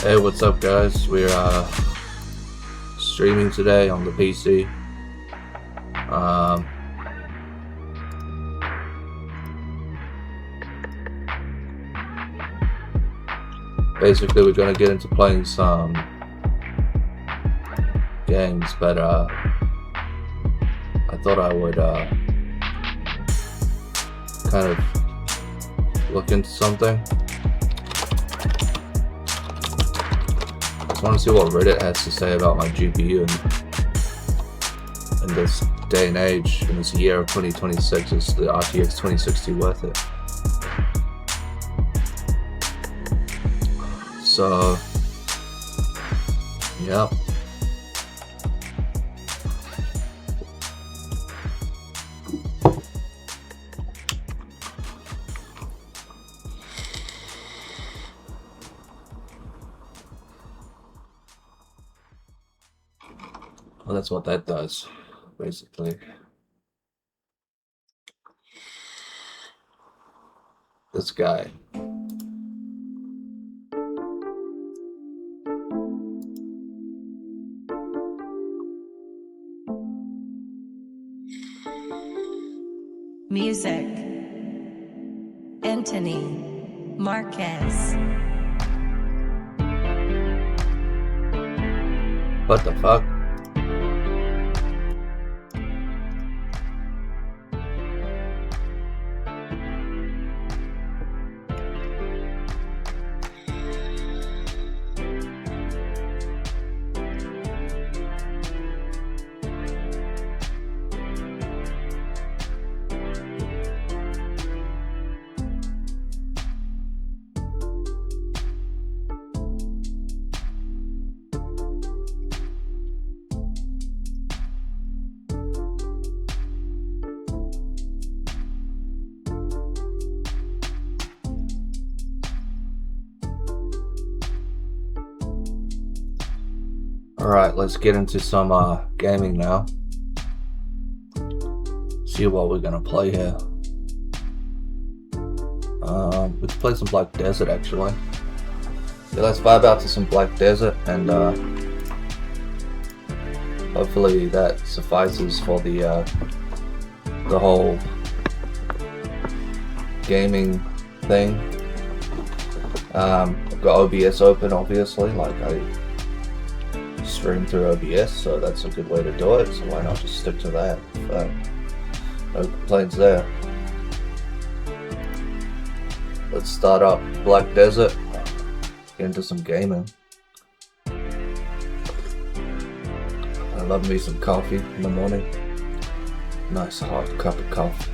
Hey, what's up guys? We're streaming today on the PC. Basically we're gonna get into playing some games, but I thought I would kind of look into something. I want to see what Reddit has to say about my GPU in this day and age, in this year of 2026. Is the RTX 2060 worth it? So, yeah. Well, that's what that does, basically. This guy. Music. Anthony Marquez. What the fuck? Alright, let's get into some gaming now. See what we're gonna play here. We can play some Black Desert actually. Yeah, let's vibe out to some Black Desert, and hopefully that suffices for the whole gaming thing. I've got OBS open, obviously, like I stream through OBS, so that's a good way to do it, so why not just stick to that? No complaints there. Let's start up Black Desert, get into some gaming. I love me some coffee in the morning. Nice hot cup of coffee.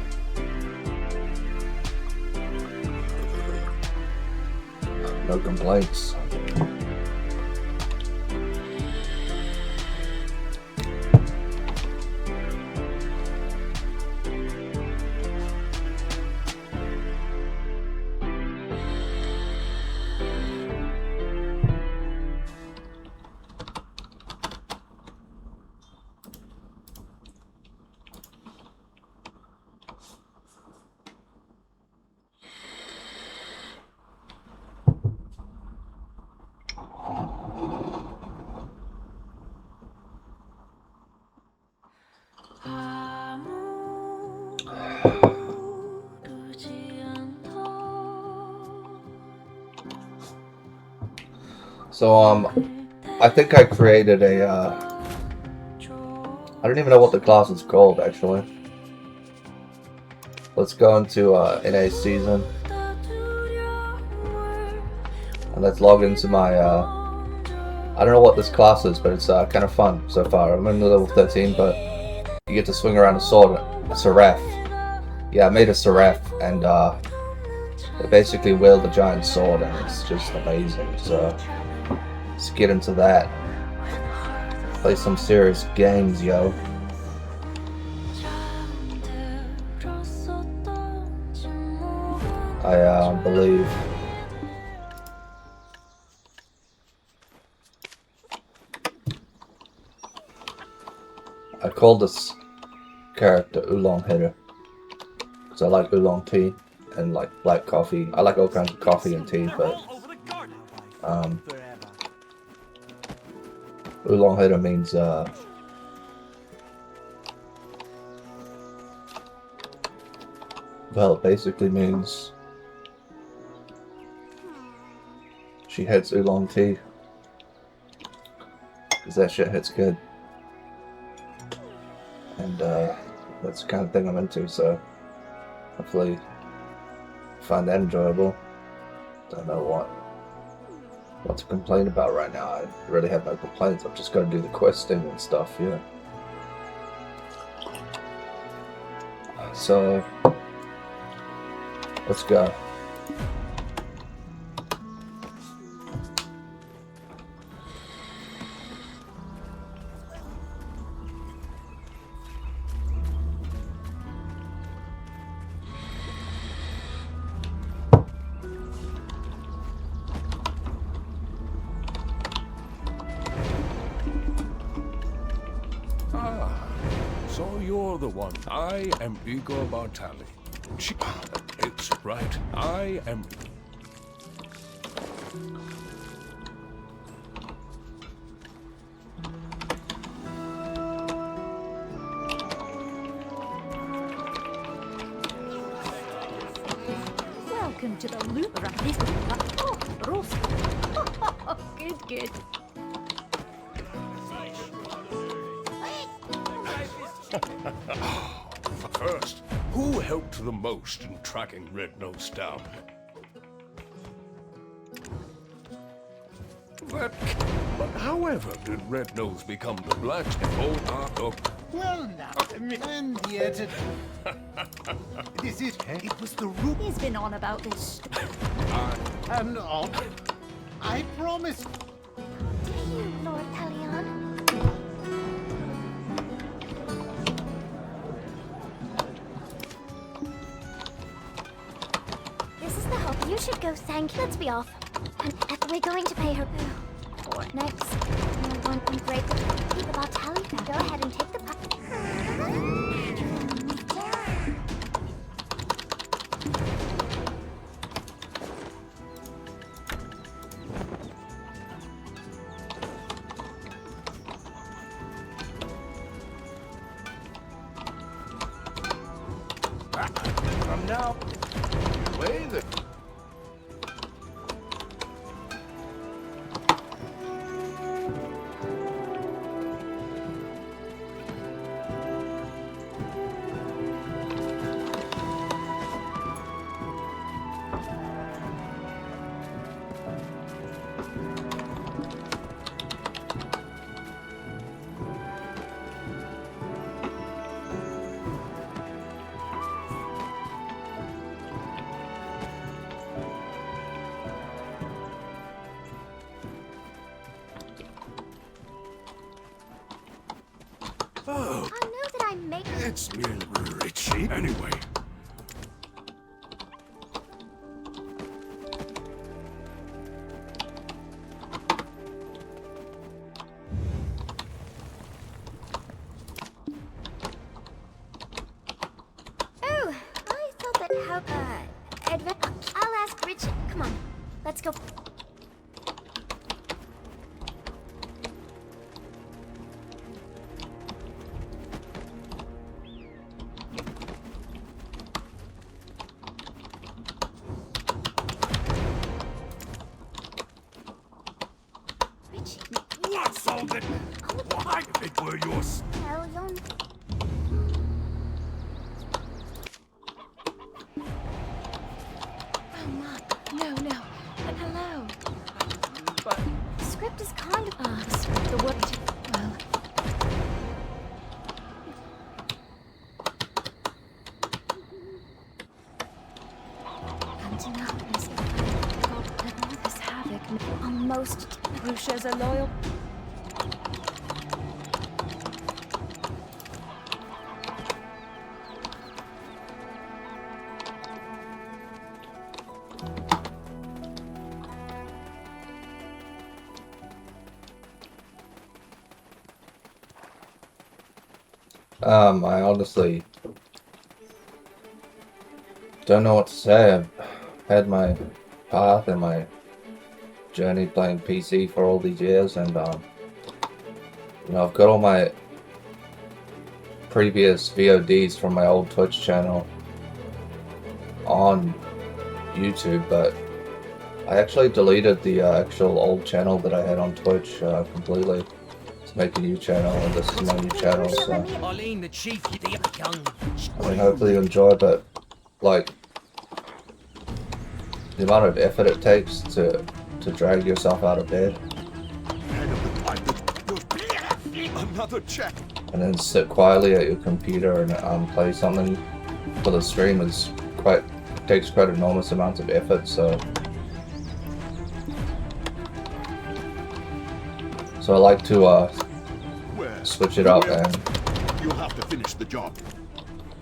No complaints. So I think I created a I don't even know what the class is called actually. Let's go into NA season and let's log into my I don't know what this class is, but it's kind of fun so far. I'm in level 13, but you get to swing around a sword, a seraph. Yeah, I made a seraph, and they basically wield a giant sword, and it's just amazing. So let's get into that. Play some serious games, yo. I believe I called this character Oolong Hitter because I like oolong tea and like black coffee. I like all kinds of coffee and tea, but Oolong hitter means well, it basically means she hits oolong tea. Because that shit hits good. And that's the kind of thing I'm into, so hopefully find that enjoyable. Don't know what to complain about right now. I really have no complaints. I've just got to do the questing and stuff, yeah. So let's go. So you're the one. I am Igor Bartali. It's right. I am... Welcome to the loop around this. Oh, roast. Good, good. First, who helped the most in tracking Red Nose down? But however did Red Nose become the blacksmith? Oh, Well now, and yet this is... It was the root He's been on about this. and all. I promise. Do you, Lord Pelion? This is the hope. You should go thank. Let's be off. And we're going to pay her. Or next. No one can break the keep about Tally. Go ahead and take the from now... Way the... Oh, I know that I make... it's merely Richie. Anyway. Oh, I thought that I'll ask Rich. Come on, let's go. Richie, What solved it? Why, if it were yours? tell your... Oh, Mark. No. But hello. But... The script is kind of... The word. Well. Until now, this this havoc. Almost... Rusha's a loyal. I honestly don't know what to say. I've had my path and my journey playing PC for all these years, and You know, I've got all my previous VODs from my old Twitch channel on YouTube, but I actually deleted the actual old channel that I had on Twitch completely to make a new channel, and this is my new channel, so Eileen, the chief, the young. I mean, hopefully you enjoy, but like the amount of effort it takes to drag yourself out of bed Another check. and then sit quietly at your computer and play something for the stream is takes quite enormous amounts of effort, so I like to switch it up and You'll have to finish the job.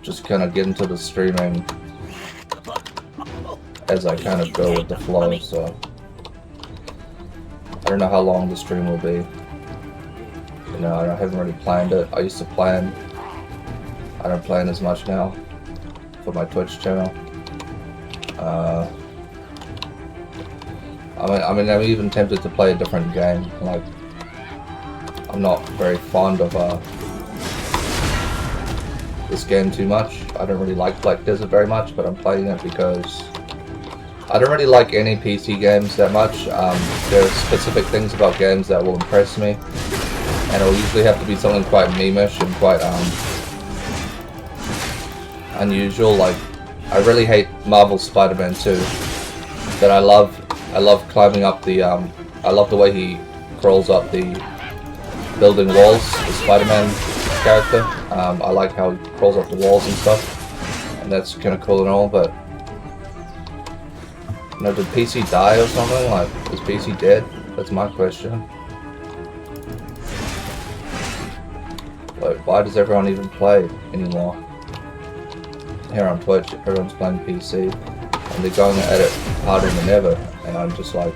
just kind of get into the streaming as I kind of go with the flow, so I don't know how long the stream will be. You know, I haven't really planned it. I used to plan. I don't plan as much now for my Twitch channel. I mean, I'm even tempted to play a different game. Like, I'm not very fond of this game too much. I don't really like Black Desert very much, but I'm playing it because I don't really like any PC games that much. There are specific things about games that will impress me, and it'll usually have to be something quite meme-ish and quite unusual. Like, I really hate Marvel's Spider-Man 2, but I love climbing up the I love the way he crawls up the building walls, the Spider-Man character. I like how he crawls up the walls and stuff, and that's kind of cool and all, but you know, did PC die or something? Like, is PC dead? That's my question. Like, why does everyone even play anymore? Here on Twitch, everyone's playing PC, and they're going at it harder than ever, and I'm just like,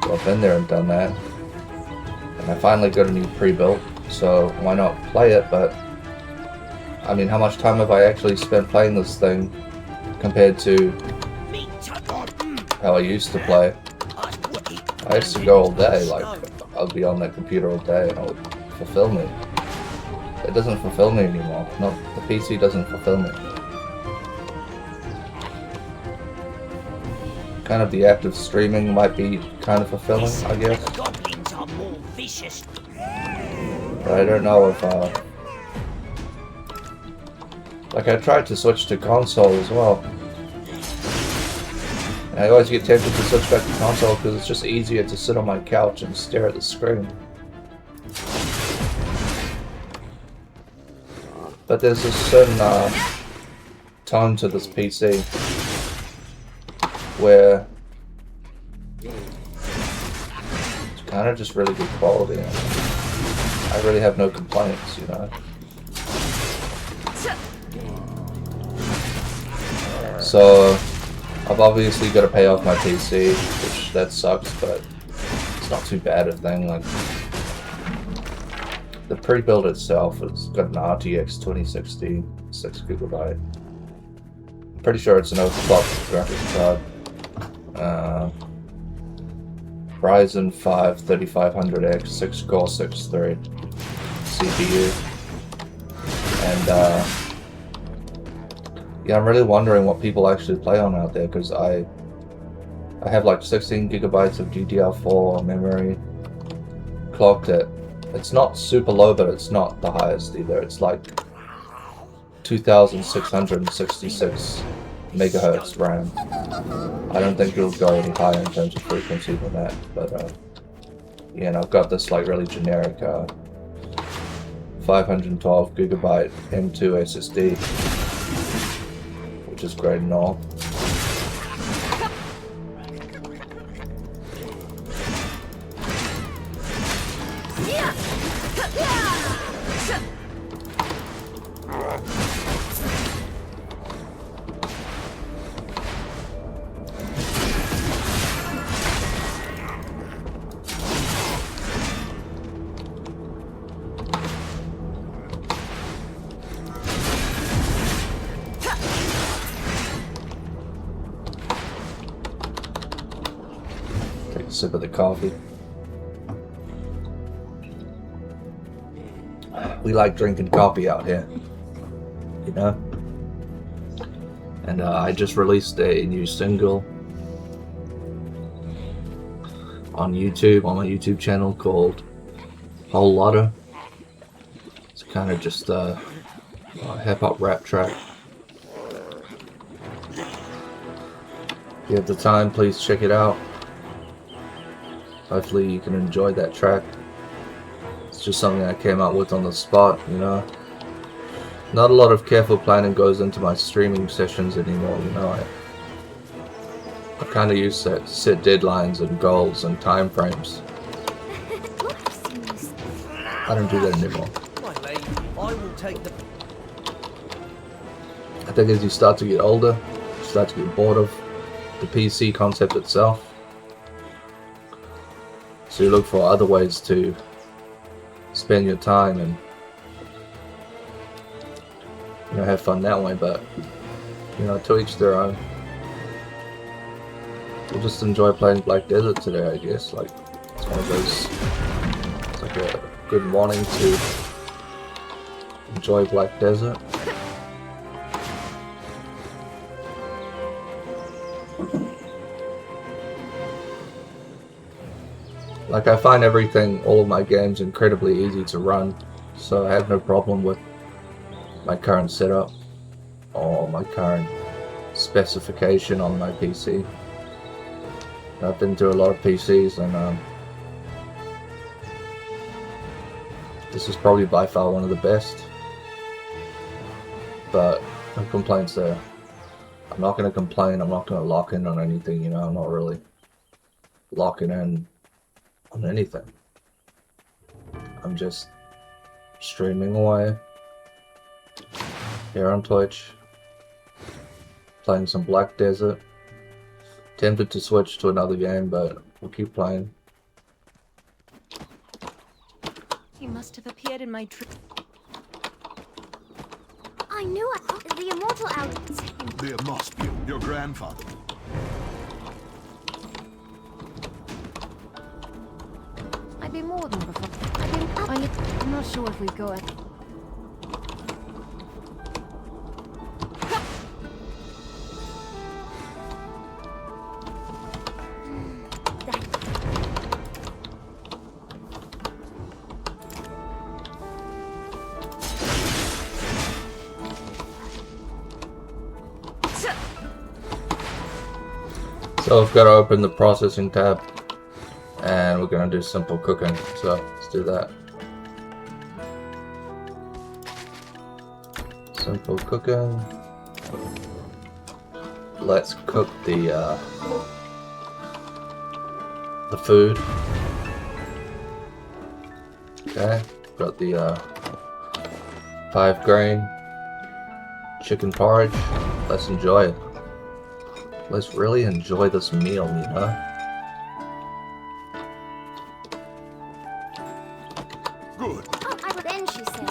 well, I've been there and done that, and I finally got a new pre-built, so why not play it? But I mean, how much time have I actually spent playing this thing compared to how I used to play? I used to go all day, like, I'd be on that computer all day and it would fulfill me. It doesn't fulfill me anymore. No, the PC doesn't fulfill me. Kind of the act of streaming might be kind of fulfilling, I guess. Goblins are more vicious. But I don't know if, like, I tried to switch to console as well. And I always get tempted to switch back to console because it's just easier to sit on my couch and stare at the screen. But there's a certain tone to this PC where it's kind of just really good quality. I really have no complaints, you know. So I've obviously got to pay off my PC, which that sucks, but it's not too bad a thing. Like, the pre-build itself has got an RTX 2060, 6GB. I'm pretty sure it's an overclocked graphics card. Ryzen 5 3500X 6-core 6-3 CPU. And yeah, I'm really wondering what people actually play on out there, because I have like 16GB of DDR4 memory clocked at, it's not super low, but it's not the highest either. It's like 2666 megahertz RAM. I don't think it'll go any higher in terms of frequency than that, but yeah, and I've got this like really generic 512GB M2 SSD, which is great and all. Take a sip of the coffee. we like drinking coffee out here, you know. And I just released a new single on YouTube, on my YouTube channel, called Whole Lotta. It's kind of just a hip-hop rap track. If you have the time, please check it out. Hopefully you can enjoy that track. It's just something I came up with on the spot, you know. Not a lot of careful planning goes into my streaming sessions anymore, you know. I kind of use to set deadlines and goals and time frames. I don't do that anymore. My lady, I will take the... I think as you start to get older, you start to get bored of the PC concept itself. So you look for other ways to spend your time and, you know, have fun that way. But, you know, to each their own. We'll just enjoy playing Black Desert today, I guess. Like, it's one of those, it's like a good morning to enjoy Black Desert. Like, I find everything, all of my games, incredibly easy to run, so I have no problem with my current setup or my current specification on my PC. I've been through a lot of PCs, and this is probably by far one of the best, but no complaints there. I'm not going to complain, I'm not going to lock in on anything, you know. I'm not really locking in on anything. I'm just streaming away here on Twitch, playing some Black Desert. Tempted to switch to another game, but we'll keep playing. He must have appeared in my dream. I knew it. The immortal out. There must be your grandfather. I'd be more than before. I'm not sure if we've got it. So I've got to open the processing tab, and we're going to do simple cooking, so let's do that. Simple cooking. Let's cook the food. Okay, got the 5-grain chicken porridge. Let's enjoy it. Let's really enjoy this meal, you know? Good. Oh, I would end, she said.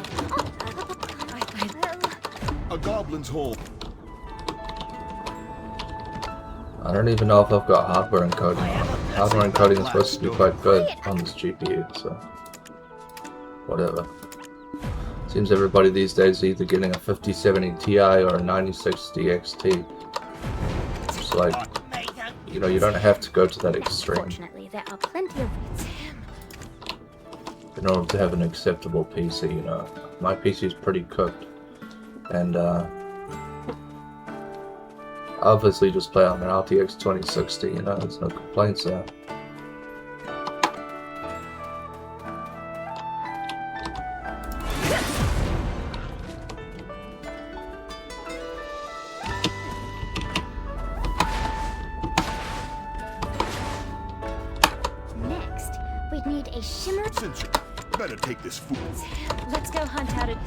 A goblin's home. I don't even know if I've got hardware encoding on. Hardware encoding is supposed to be quite good on this GPU, so whatever. Seems everybody these days is either getting a 5070 Ti or a 9060 XT. It's like, you know, you don't have to go to that extreme Fortunately, there are plenty of. in order to have an acceptable PC, you know. My PC is pretty cooked, and I obviously just play on an RTX 2060, you know, there's no complaints there. Next, we'd need a shimmer. Censor. Better take this food. Let's go hunt out a...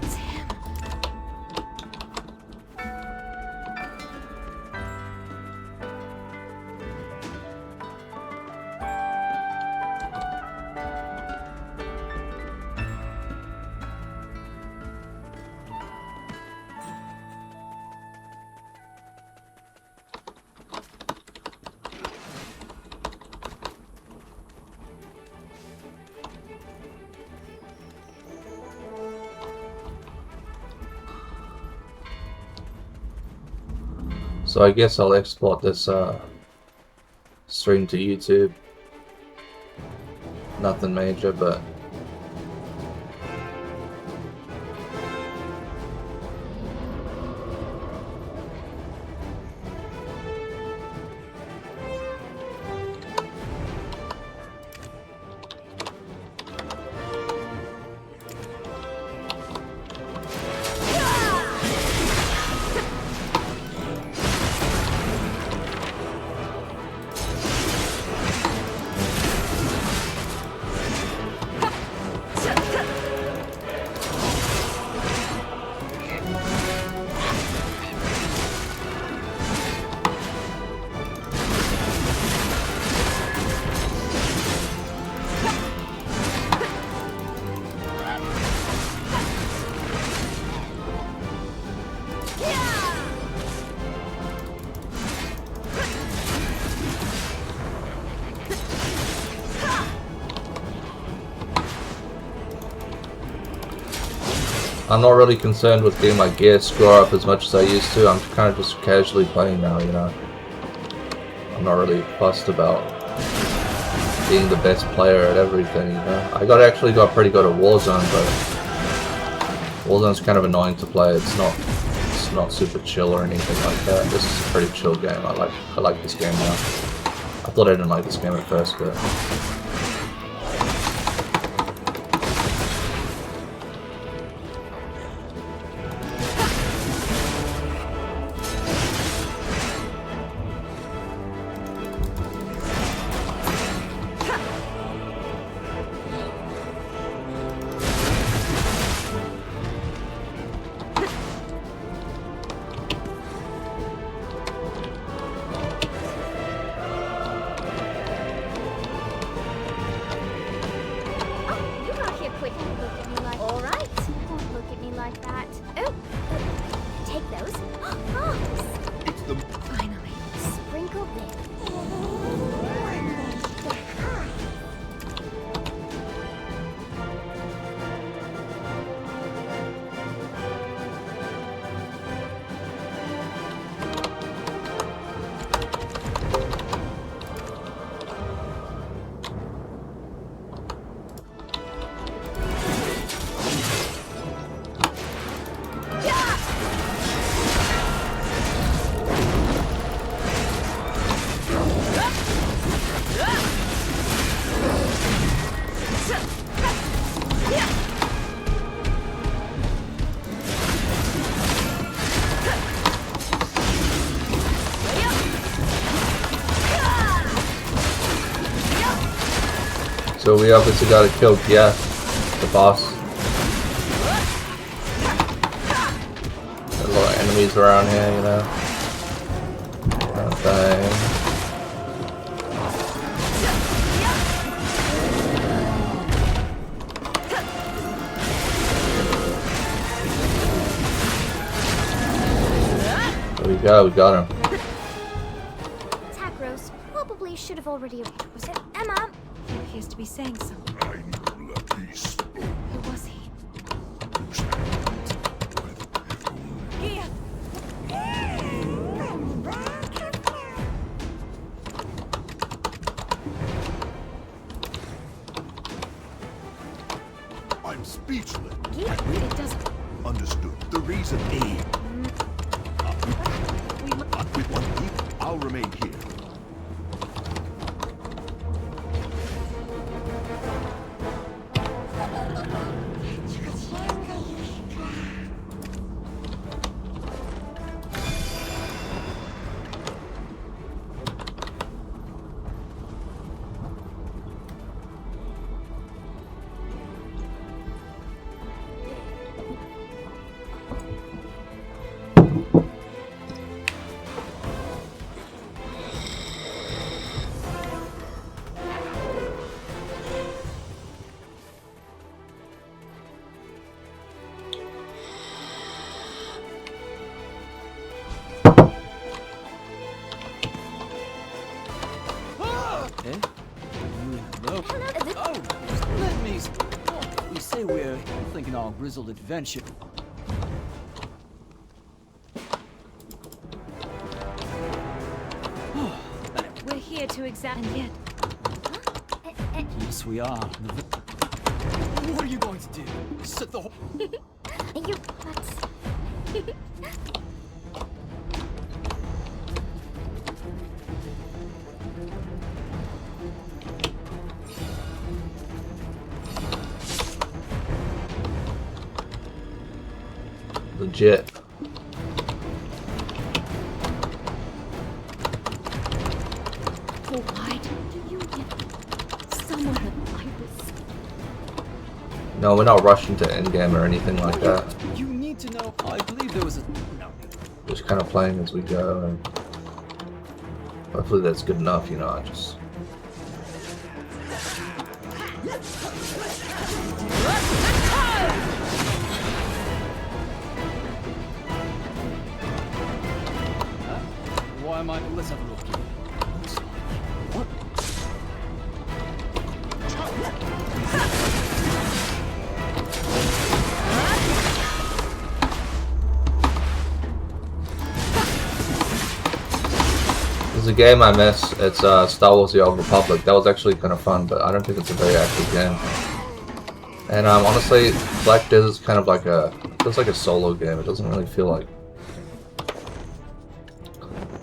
So I guess I'll export this stream to YouTube. Nothing major, but I'm not really concerned with getting my gear score up as much as I used to. I'm kind of just casually playing now, you know. I'm not really fussed about being the best player at everything, you know. I actually got pretty good at Warzone, but Warzone's kind of annoying to play. It's not super chill or anything like that. This is a pretty chill game. I like this game now. I thought I didn't like this game at first, but so we obviously gotta kill Gia, the boss. There's a lot of enemies around here, you know. Okay. There we go, we got him. Tacros probably should have already. Was it Emma? He appears to be saying something. Who was he? I'm speechless. It doesn't. Understood. The reason with one people, I'll remain here. Thinking our grizzled adventure. here to examine yet. Yes, we are. What are you going to do? Set the whole... You what? Legit. Oh, why do you get somewhere like this? No, we're not rushing to endgame or anything like that. You need to know. I believe there was a... No. Just kind of playing as we go, and hopefully that's good enough, you know. I just... Why am I... Let's have a look here. Looks like... What? There's a game I miss. It's Star Wars: The Old Republic. That was actually kind of fun, but I don't think it's a very active game. And honestly, Black Desert's kind of like a... feels like a solo game. It doesn't really feel like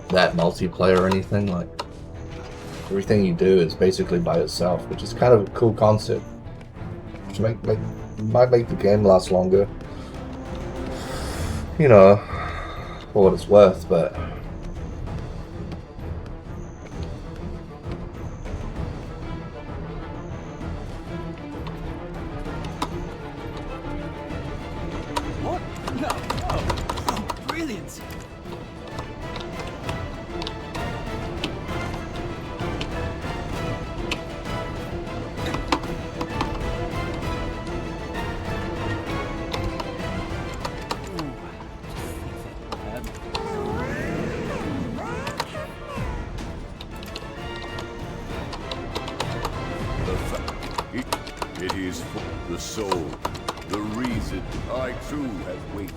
that multiplayer or anything. Like, everything you do is basically by yourself, which is kind of a cool concept. Which might make the game last longer, you know, for what it's worth, but... What? No. Oh, brilliant. It is for the soul, the reason I too have waited.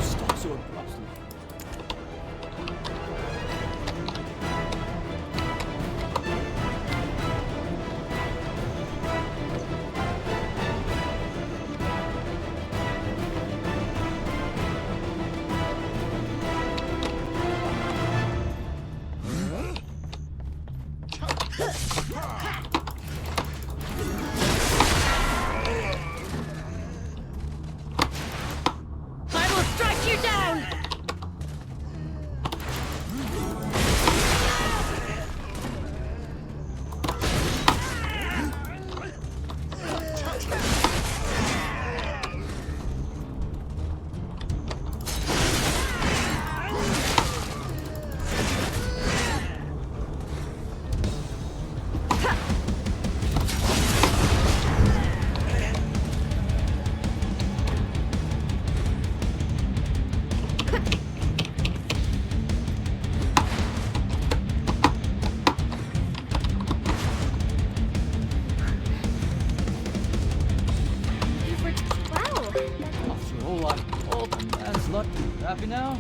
Stop so abruptly. I will strike you down! Wow. After all, I'm old man's luck. Happy now?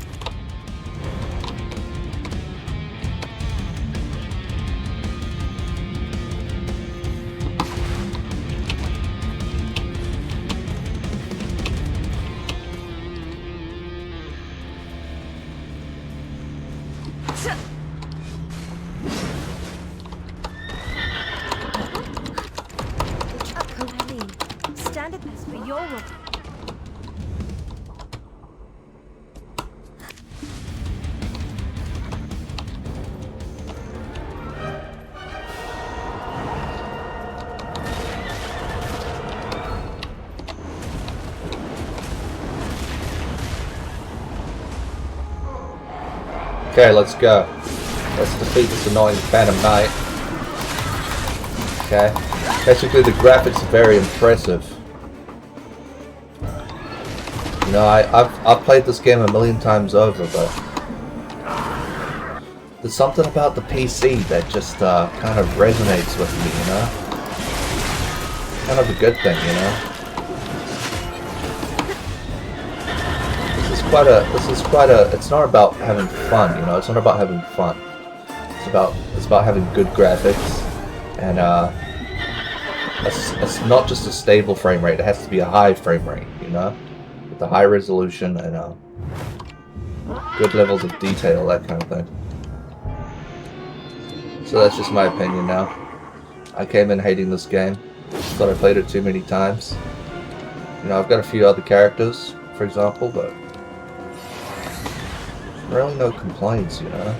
Stand at this for your work. Okay, let's go. Let's defeat this annoying Phantom Knight. Okay. Basically, the graphics are very impressive. You know, I've played this game a million times over, but there's something about the PC that just kind of resonates with me, you know? kind of a good thing, you know. It's not about having fun, you know. It's not about having fun. It's about having good graphics, and it's not just a stable frame rate. It has to be a high frame rate, you know, with a high resolution and good levels of detail, that kind of thing. So that's just my opinion now. I came in hating this game. Thought I played it too many times. You know, I've got a few other characters, for example, but really no complaints, you know.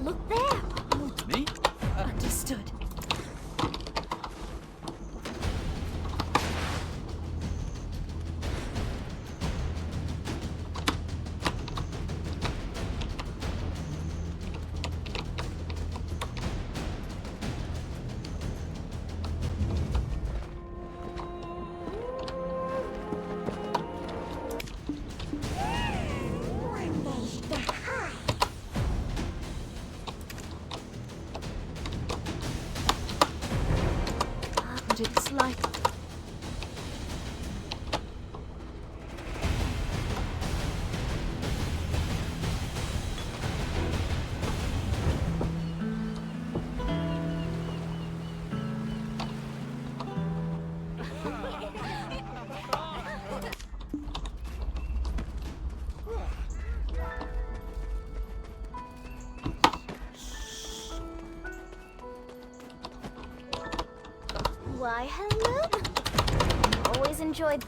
Look there. Me? Understood. But it's like... Why, hello. Always enjoyed...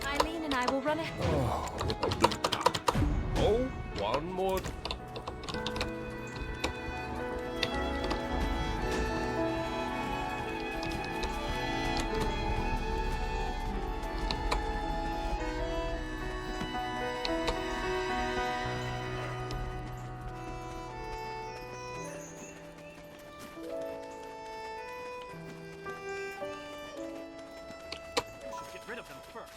Eileen and I will run ahead. Oh, one more. Get rid of them first.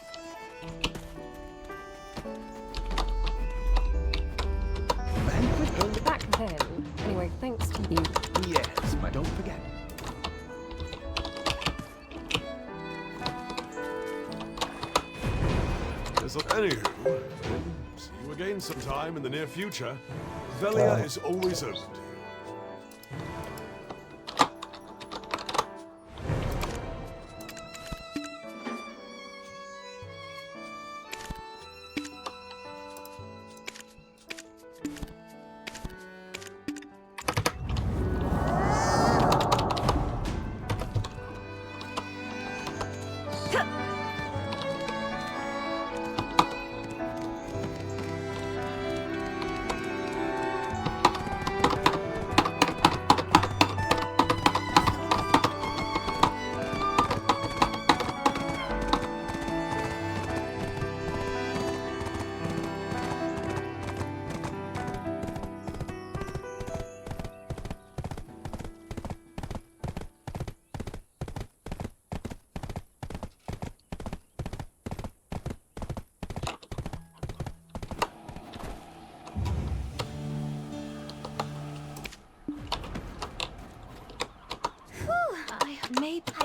Back then. Anyway, thanks to you. Yes, but don't forget. So, anywho, see you again sometime in the near future. Velia is always open to you.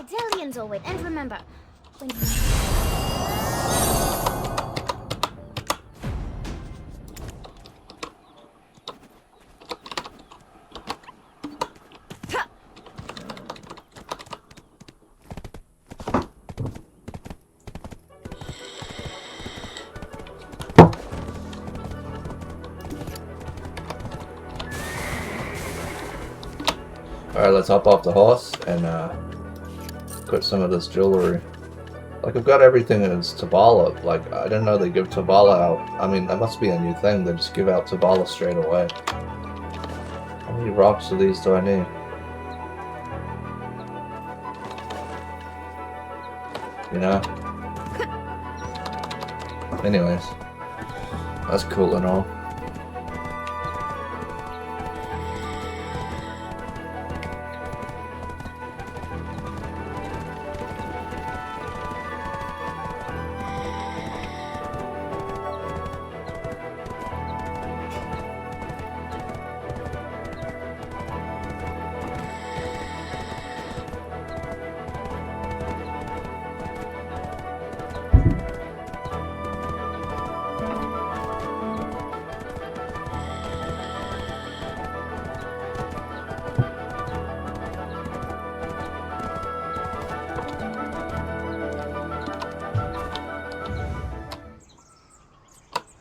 Battalions always. And remember, when Alright, let's hop off the horse and put some of this jewelry. Like, I've got everything as Tabala. Like, I didn't know they give Tabala out. I mean, that must be a new thing. They just give out Tabala straight away. How many rocks of these do I need? You know? Anyways. That's cool and all.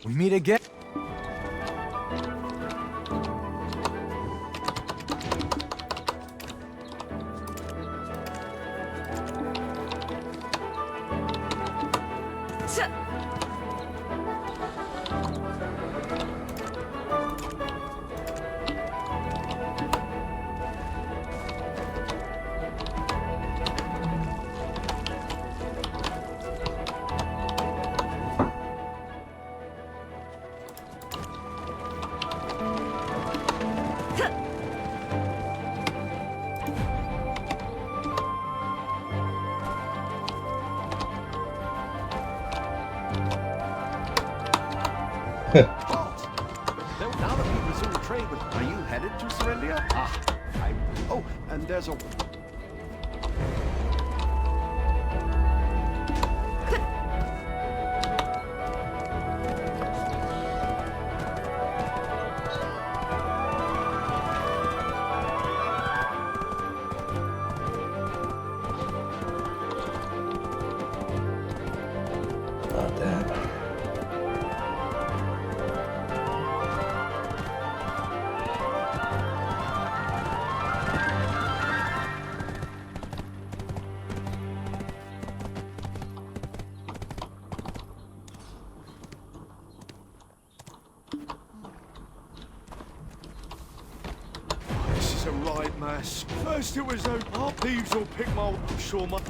We meet again. Now that we resume trade with, are you headed to Serendia? Oh, and there's a. Oh, damn. This is a right mess. First it was no thieves will pick my sure my.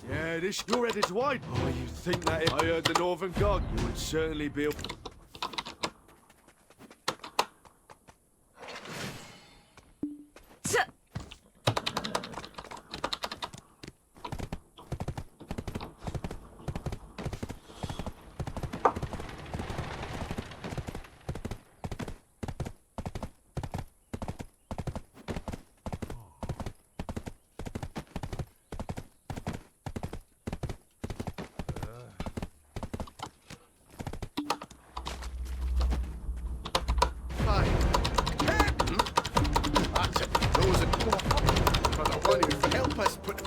Yeah, this you're headed wide. Oh, you'd think that if I heard the Northern God, you would certainly be able. That's it. Those are for the one who help us put.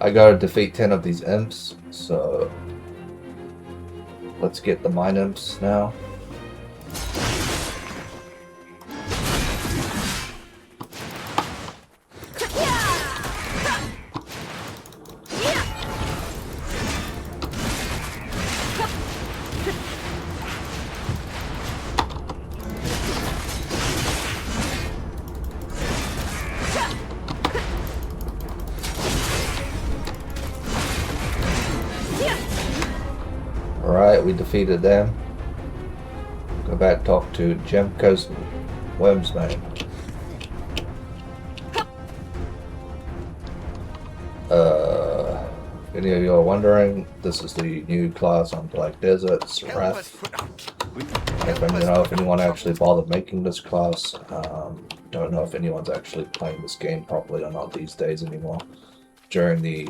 I gotta defeat 10 of these imps, so let's get the mine imps now. Alright, we defeated them. Go back, talk to Jemko's Worms, mate. If any of you are wondering, this is the new class on Black Desert, Seraph. I don't know if anyone actually bothered making this class. Don't know if anyone's actually playing this game properly or not these days anymore. During the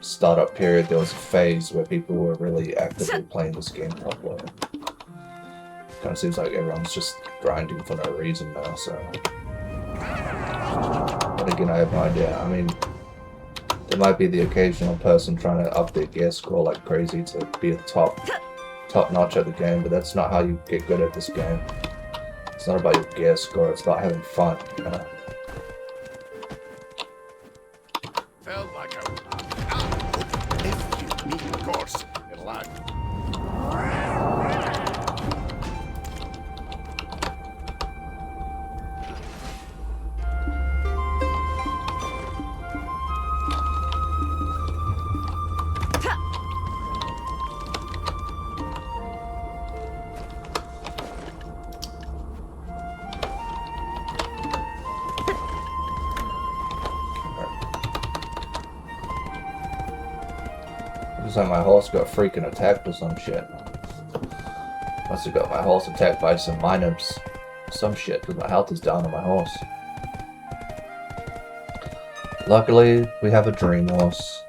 startup period, there was a phase where people were really actively playing this game properly. Kind of seems like everyone's just grinding for no reason now, so... But again, I have no idea. I mean, there might be the occasional person trying to up their gear score like crazy to be a top notch at the game, but that's not how you get good at this game. It's not about your gear score, it's about having fun, you know? Felt like a... If you meet the course, it'll act. Looks like my horse got freaking attacked or some shit. Must have got my horse attacked by some miners. Some shit, because my health is down on my horse. Luckily, we have a dream horse.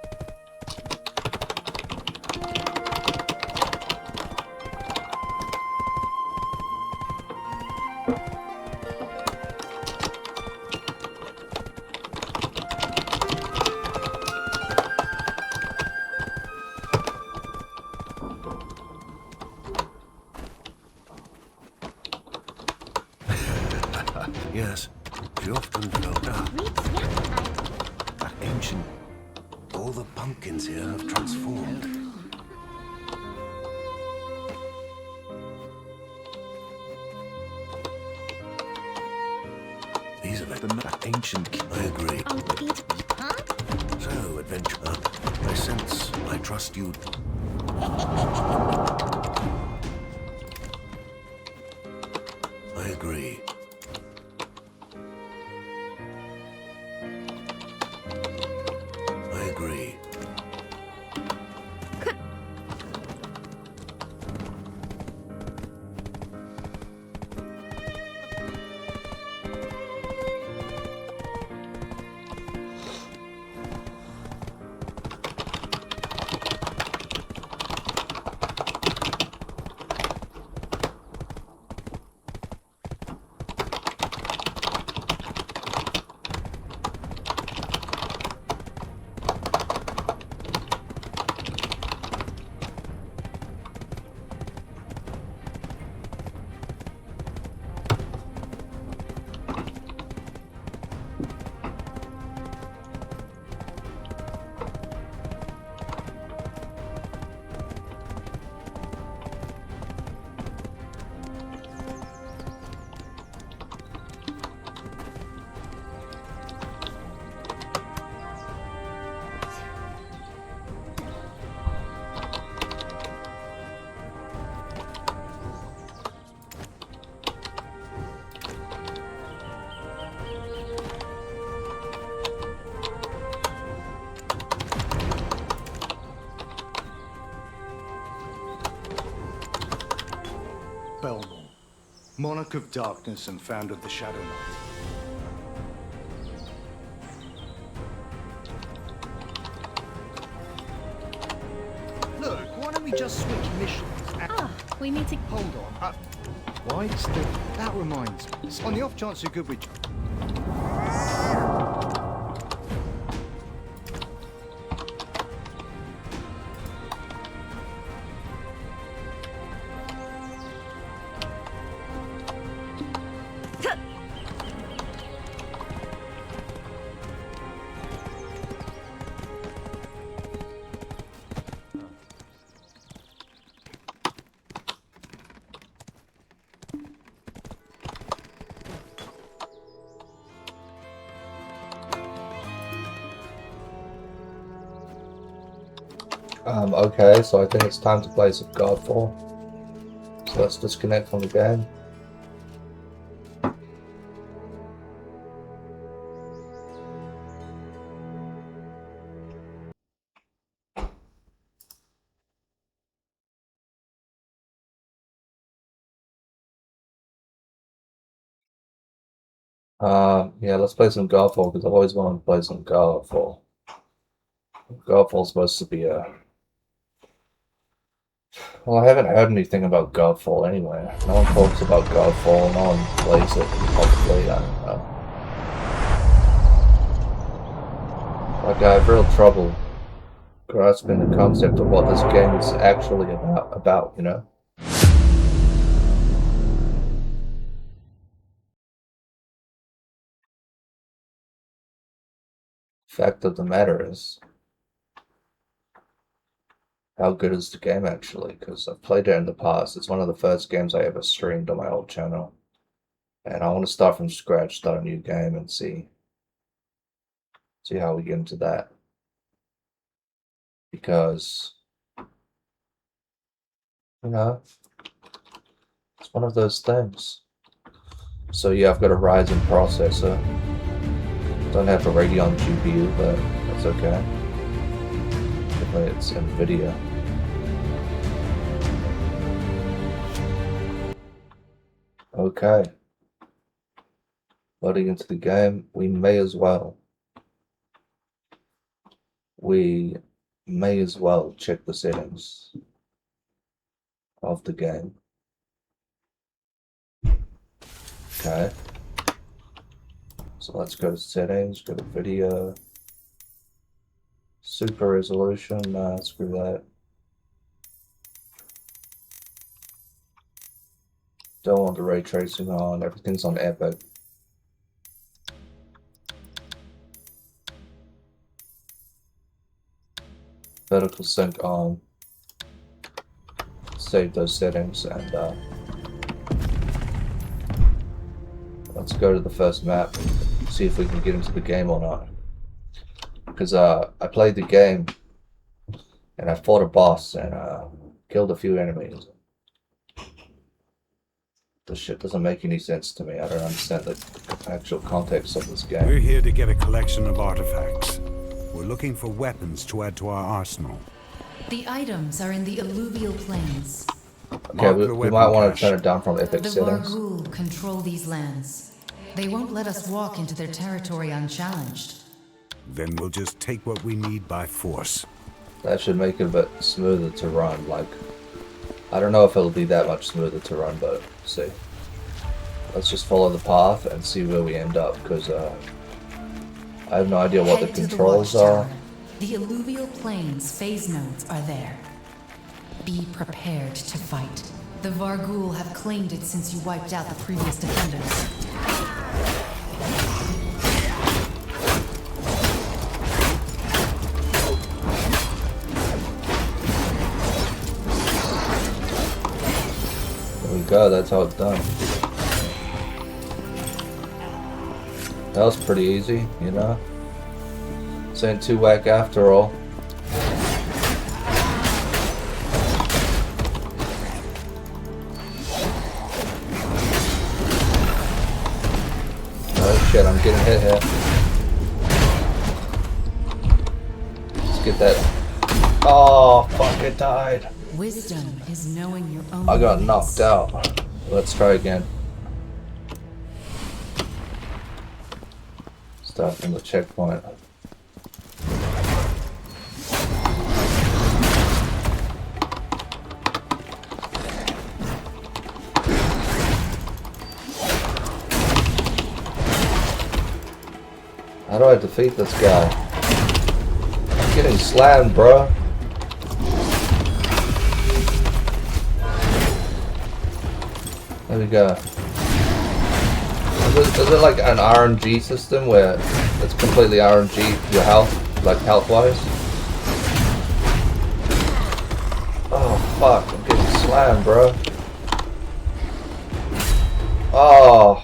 Yes, she often felt that ancient. All the pumpkins here have transformed. These are the ancient. I agree. So, adventurer, I sense, I trust you. I agree. I agree. Belmore, Monarch of Darkness and Founder of the Shadow Knight. Look, why don't we just switch missions? We need to... Hold on. Why? That reminds me. On the off chance you're good with... Okay, so I think it's time to play some Godfall. So let's disconnect from the game. Yeah, let's play some Godfall because I've always wanted to play some Godfall. Godfall's supposed to be a... Well, I haven't heard anything about Godfall anyway. No one talks about Godfall, no one plays it publicly, I don't know. Like, I have real trouble grasping the concept of what this game is actually about, you know? Fact of the matter is, how good is the game actually? Because I've played it in the past. It's one of the first games I ever streamed on my old channel. And I want to start from scratch, start a new game and see how we get into that. Because, you know, it's one of those things. So yeah, I've got a Ryzen processor. Don't have a Radeon GPU, but that's okay. Definitely it's NVIDIA. Okay. Loading into the game, we may as well check the settings of the game. Okay. So let's go to settings, go to video, super resolution, screw that. Don't want the ray tracing on, everything's on epic. Vertical sync on. Save those settings and let's go to the first map, see if we can get into the game or not. Because I played the game and I fought a boss and killed a few enemies. This shit doesn't make any sense to me. I don't understand the actual context of this game. We're here to get a collection of artifacts. We're looking for weapons to add to our arsenal. The items are in the alluvial plains. Okay, we might want to turn it down from epic The settings. Varghul control these lands. They won't let us walk into their territory unchallenged. Then we'll just take what we need by force. That should make it a bit smoother to run. Like, I don't know if it'll be that much smoother to run, but see. Let's just follow the path and see where we end up, because I have no idea what the controls are. The alluvial plains phase nodes are there. Be prepared to fight. The Varghul have claimed it since you wiped out the previous defenders. There we go, that's how it's done. That was pretty easy, you know? This ain't too whack after all. Oh shit, I'm getting hit here. Let's get that. Oh, fuck, it died. Wisdom is knowing your own. I got knocked out. Let's try again. Start from the checkpoint. How do I defeat this guy? I'm getting slammed, bro. There we go. Is it like an RNG system where it's completely RNG your health, like health-wise? Oh fuck, I'm getting slammed, bro. Oh.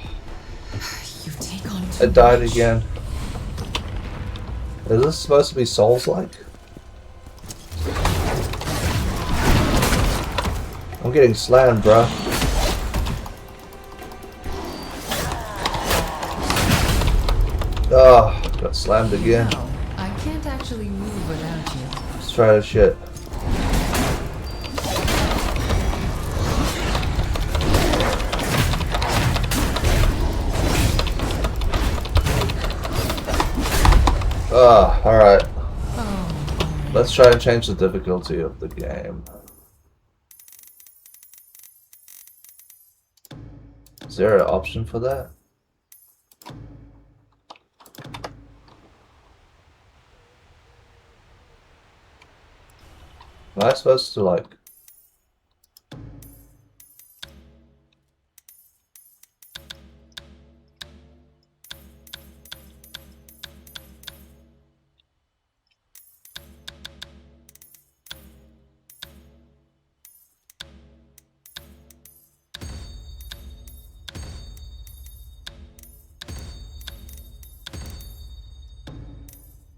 It died again. Is this supposed to be Souls-like? I'm getting slammed, bruh. Oh, got slammed again. Wow, I can't actually move without you. Let's try this shit. Alright. Let's try and change the difficulty of the game. Is there an option for that? Am I supposed to like...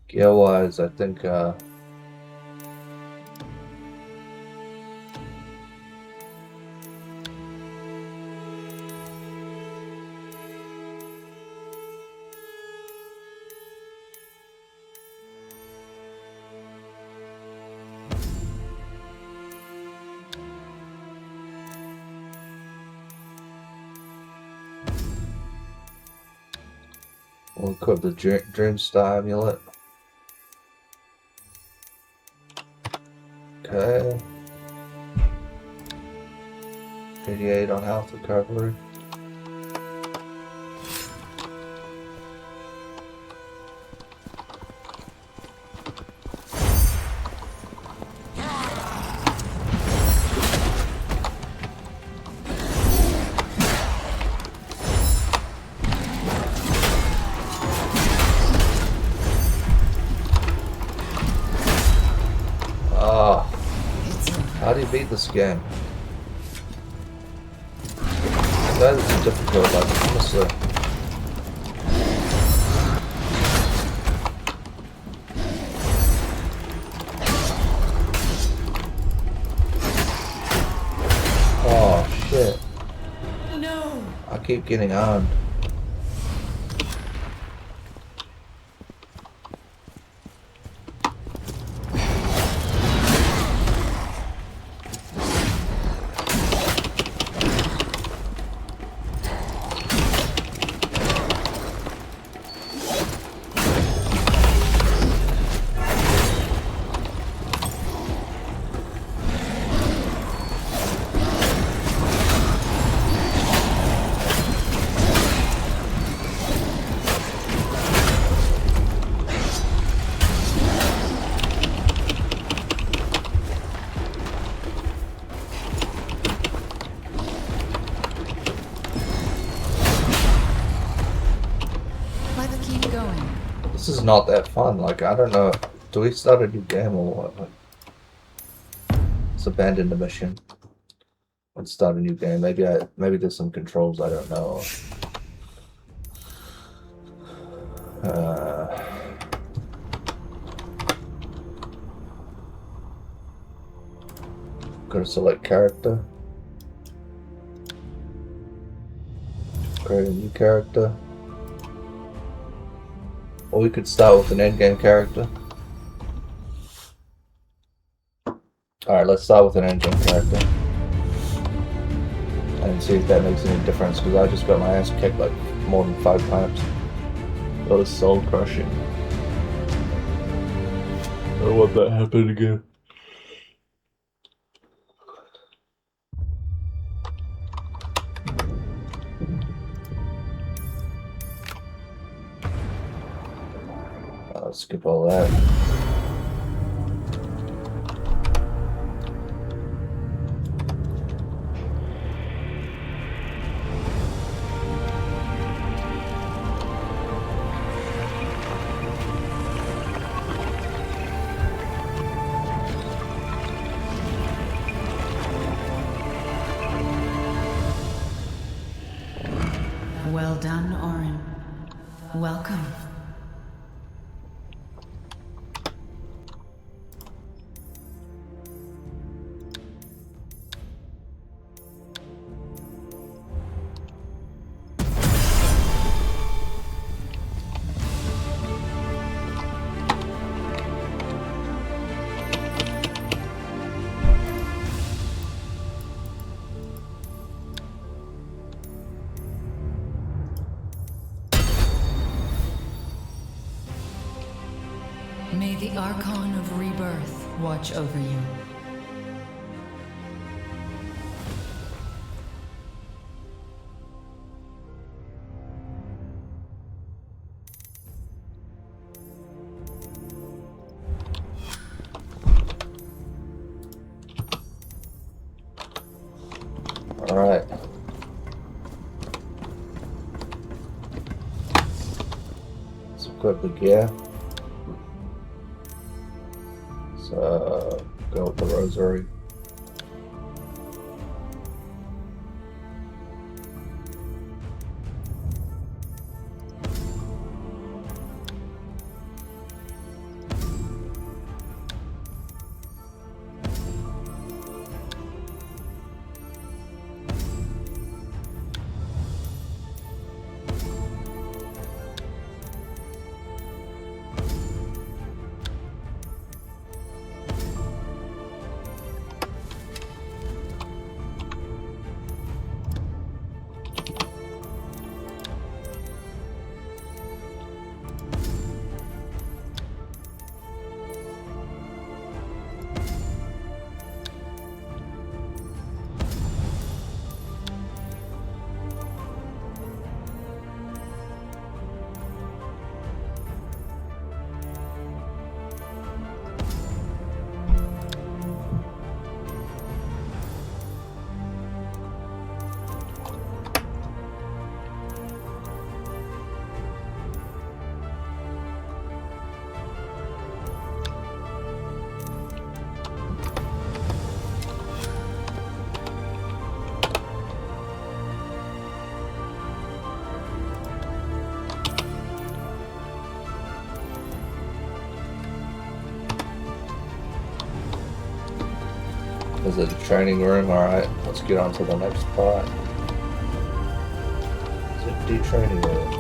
Gear-wise, I think, we'll equip the Dreamstar amulet. Okay. 88 on health recovery. How do you beat this game? That is difficult, like, honestly. Oh shit. No. I keep getting on. This is not that fun. Like, I don't know. Do we start a new game or what? Like, let's abandon the mission. Let's start a new game. Maybe there's some controls I don't know. Gotta select character. Create a new character. Or we could start with an endgame character. Alright, let's start with an endgame character. And see if that makes any difference, because I just got my ass kicked like more than 5 times. That was soul crushing. I don't want that to happen again. Let's skip all that. Well done, Orin. Welcome. May the Archon of Rebirth watch over you. Alright. Let's equip the gear. So, go with the rosary. Is it a training room? Alright, let's get on to the next part. Is it the training room?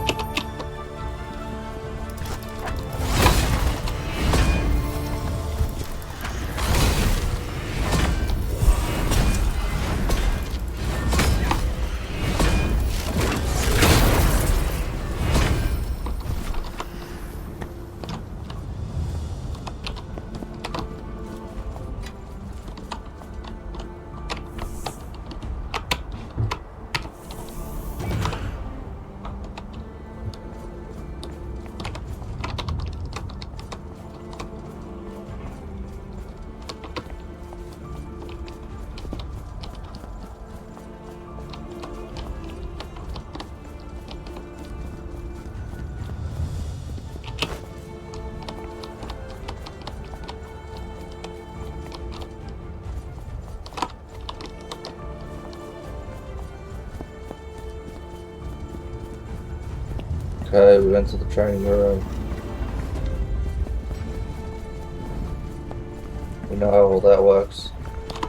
Okay, we went to the training room. We know how all that works.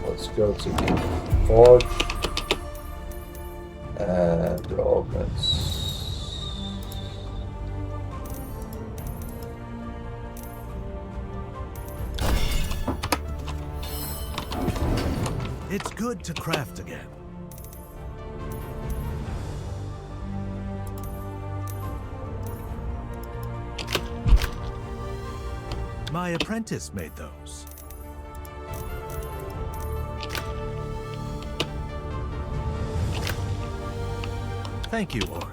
Let's go to the forge and augments. It's good to craft again. My apprentice made those. Thank you, Orin.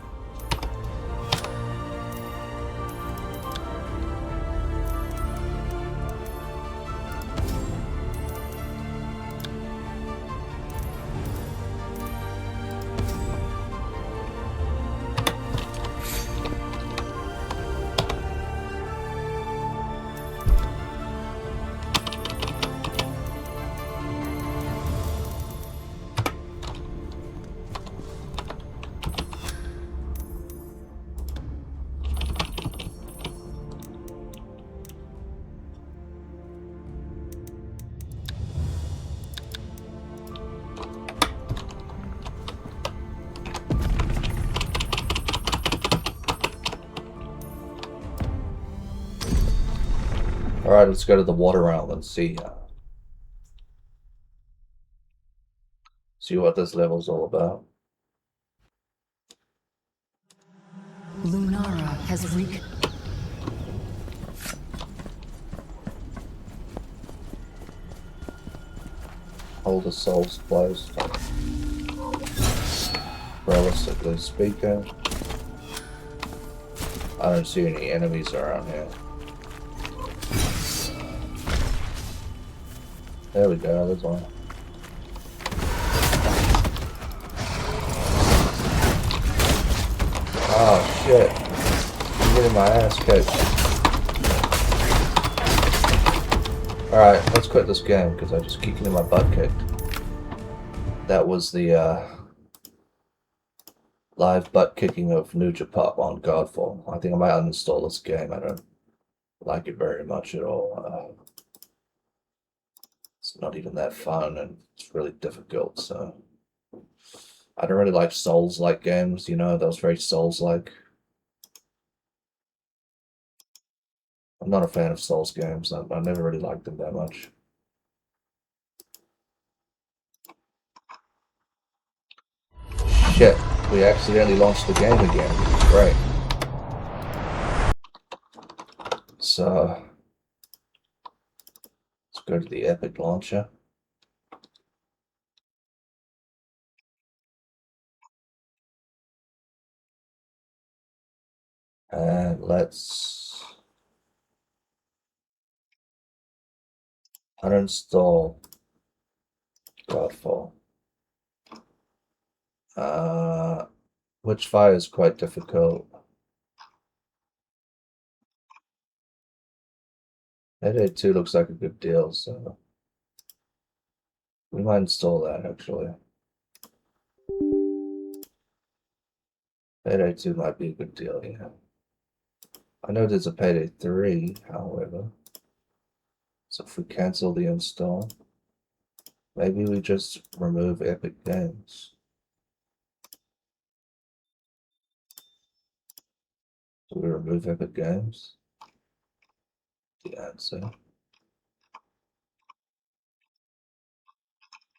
Alright, let's go to the water outlet and see what this level's all about. Lunara has all the Souls players. Realistically speaking. I don't see any enemies around here. There we go, there's one. Oh shit. I'm getting my ass kicked. Alright, let's quit this game because I just keep getting my butt kicked. That was the live butt kicking of Nujapop on Godfall. I think I might uninstall this game. I don't like it very much at all. It's not even that fun and it's really difficult, so I don't really like Souls-like games, you know, those very Souls-like. I'm not a fan of Souls games. I never really liked them that much. Shit, we accidentally launched the game again. Great. So, let's go to the Epic launcher. And let's uninstall Godfall. Which fire is quite difficult. Payday 2 looks like a good deal, so we might install that actually. Payday 2 might be a good deal, yeah. I know there's a Payday 3, however. So if we cancel the install, maybe we just remove Epic Games. Do we remove Epic Games? The answer.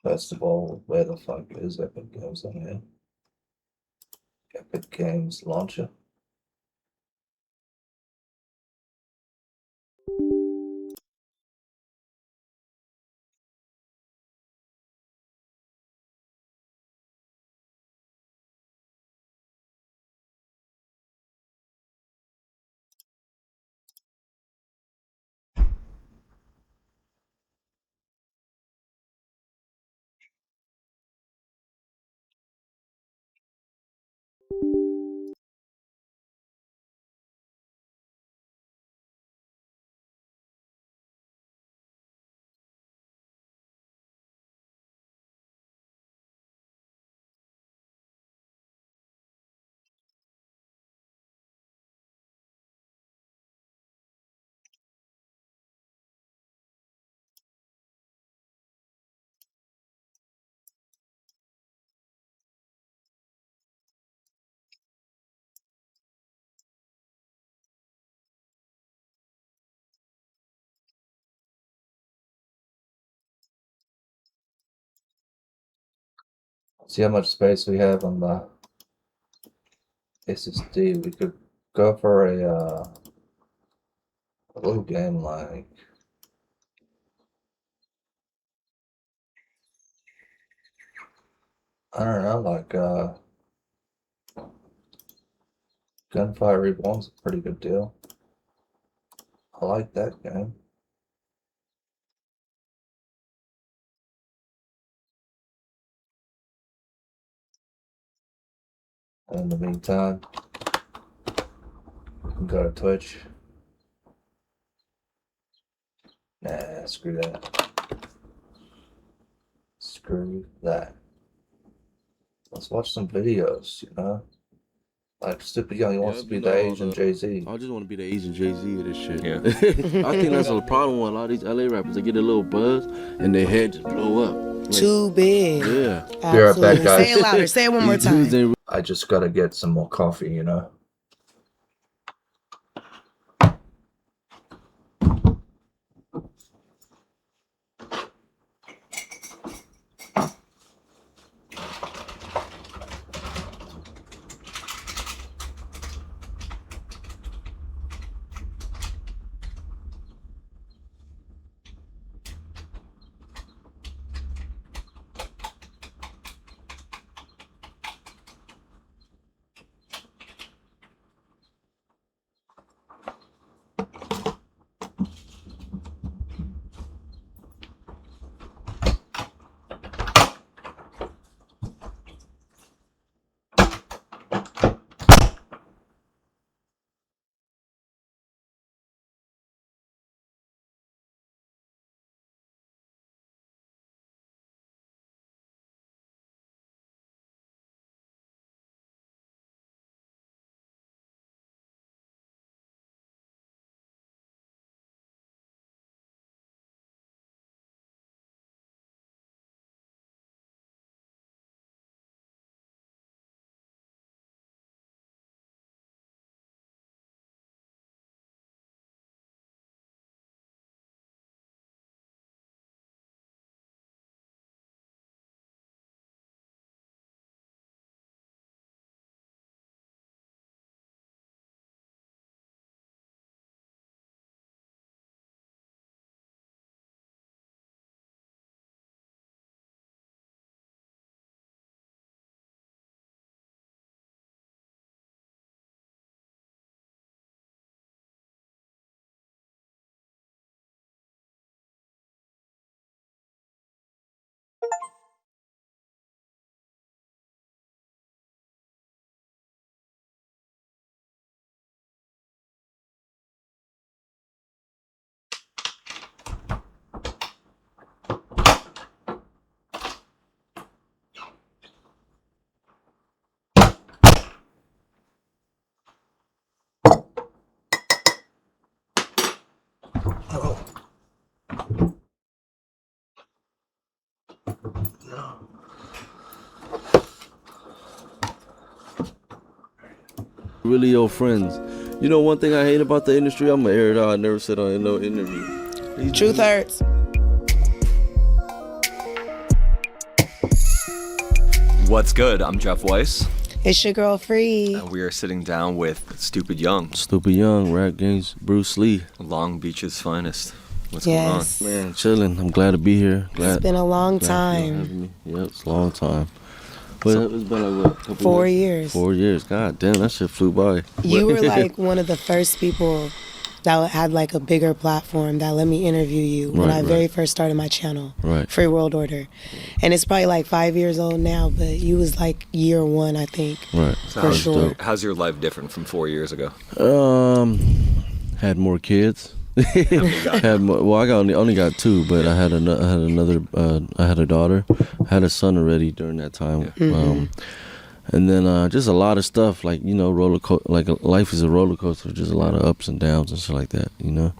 First of all, where the fuck is Epic Games on here? Epic Games launcher. See how much space we have on the SSD. We could go for a little game like I don't know, like Gunfire Reborn's a pretty good deal. I like that game. And in the meantime, we can go to Twitch. Nah, screw that. Screw that. Let's watch some videos, you know? Like Stupid Young, he wants to be the Asian Jay-Z. I just want to be the Asian Jay-Z of this shit. Yeah. I think that's a problem with a lot of these LA rappers. They get a little buzz and their head just blow up. Like, too big. Yeah. Be right back, guys. Say it louder. Say it one more time. I just gotta get some more coffee, you know? Really your friends. You know, one thing I hate about the industry, I'm gonna air it out. I never said on no interview. Truth hurts. What's good? I'm Jeff Weiss. It's your girl Free. And we are sitting down with Stupid Young. Stupid Young, rap games, Bruce Lee. Long Beach's finest. What's yes. going on? Man, chilling. I'm glad to be here. It's been a long time. Yep, it's a long time. But it's been like what? A couple 4 years. 4 years. God damn, that shit flew by. You were like one of the first people that had like a bigger platform that let me interview you when I very first started my channel, Free World Order. And it's probably like 5 years old now, but you was like year one, I think, so for sure. Dope. How's your life different from 4 years ago? Had more kids. Had more, well, I only got two, but I had another. I had a daughter. I had a son already during that time. Yeah. And then just a lot of stuff, like, you know, life is a roller coaster, just a lot of ups and downs and stuff like that, you know.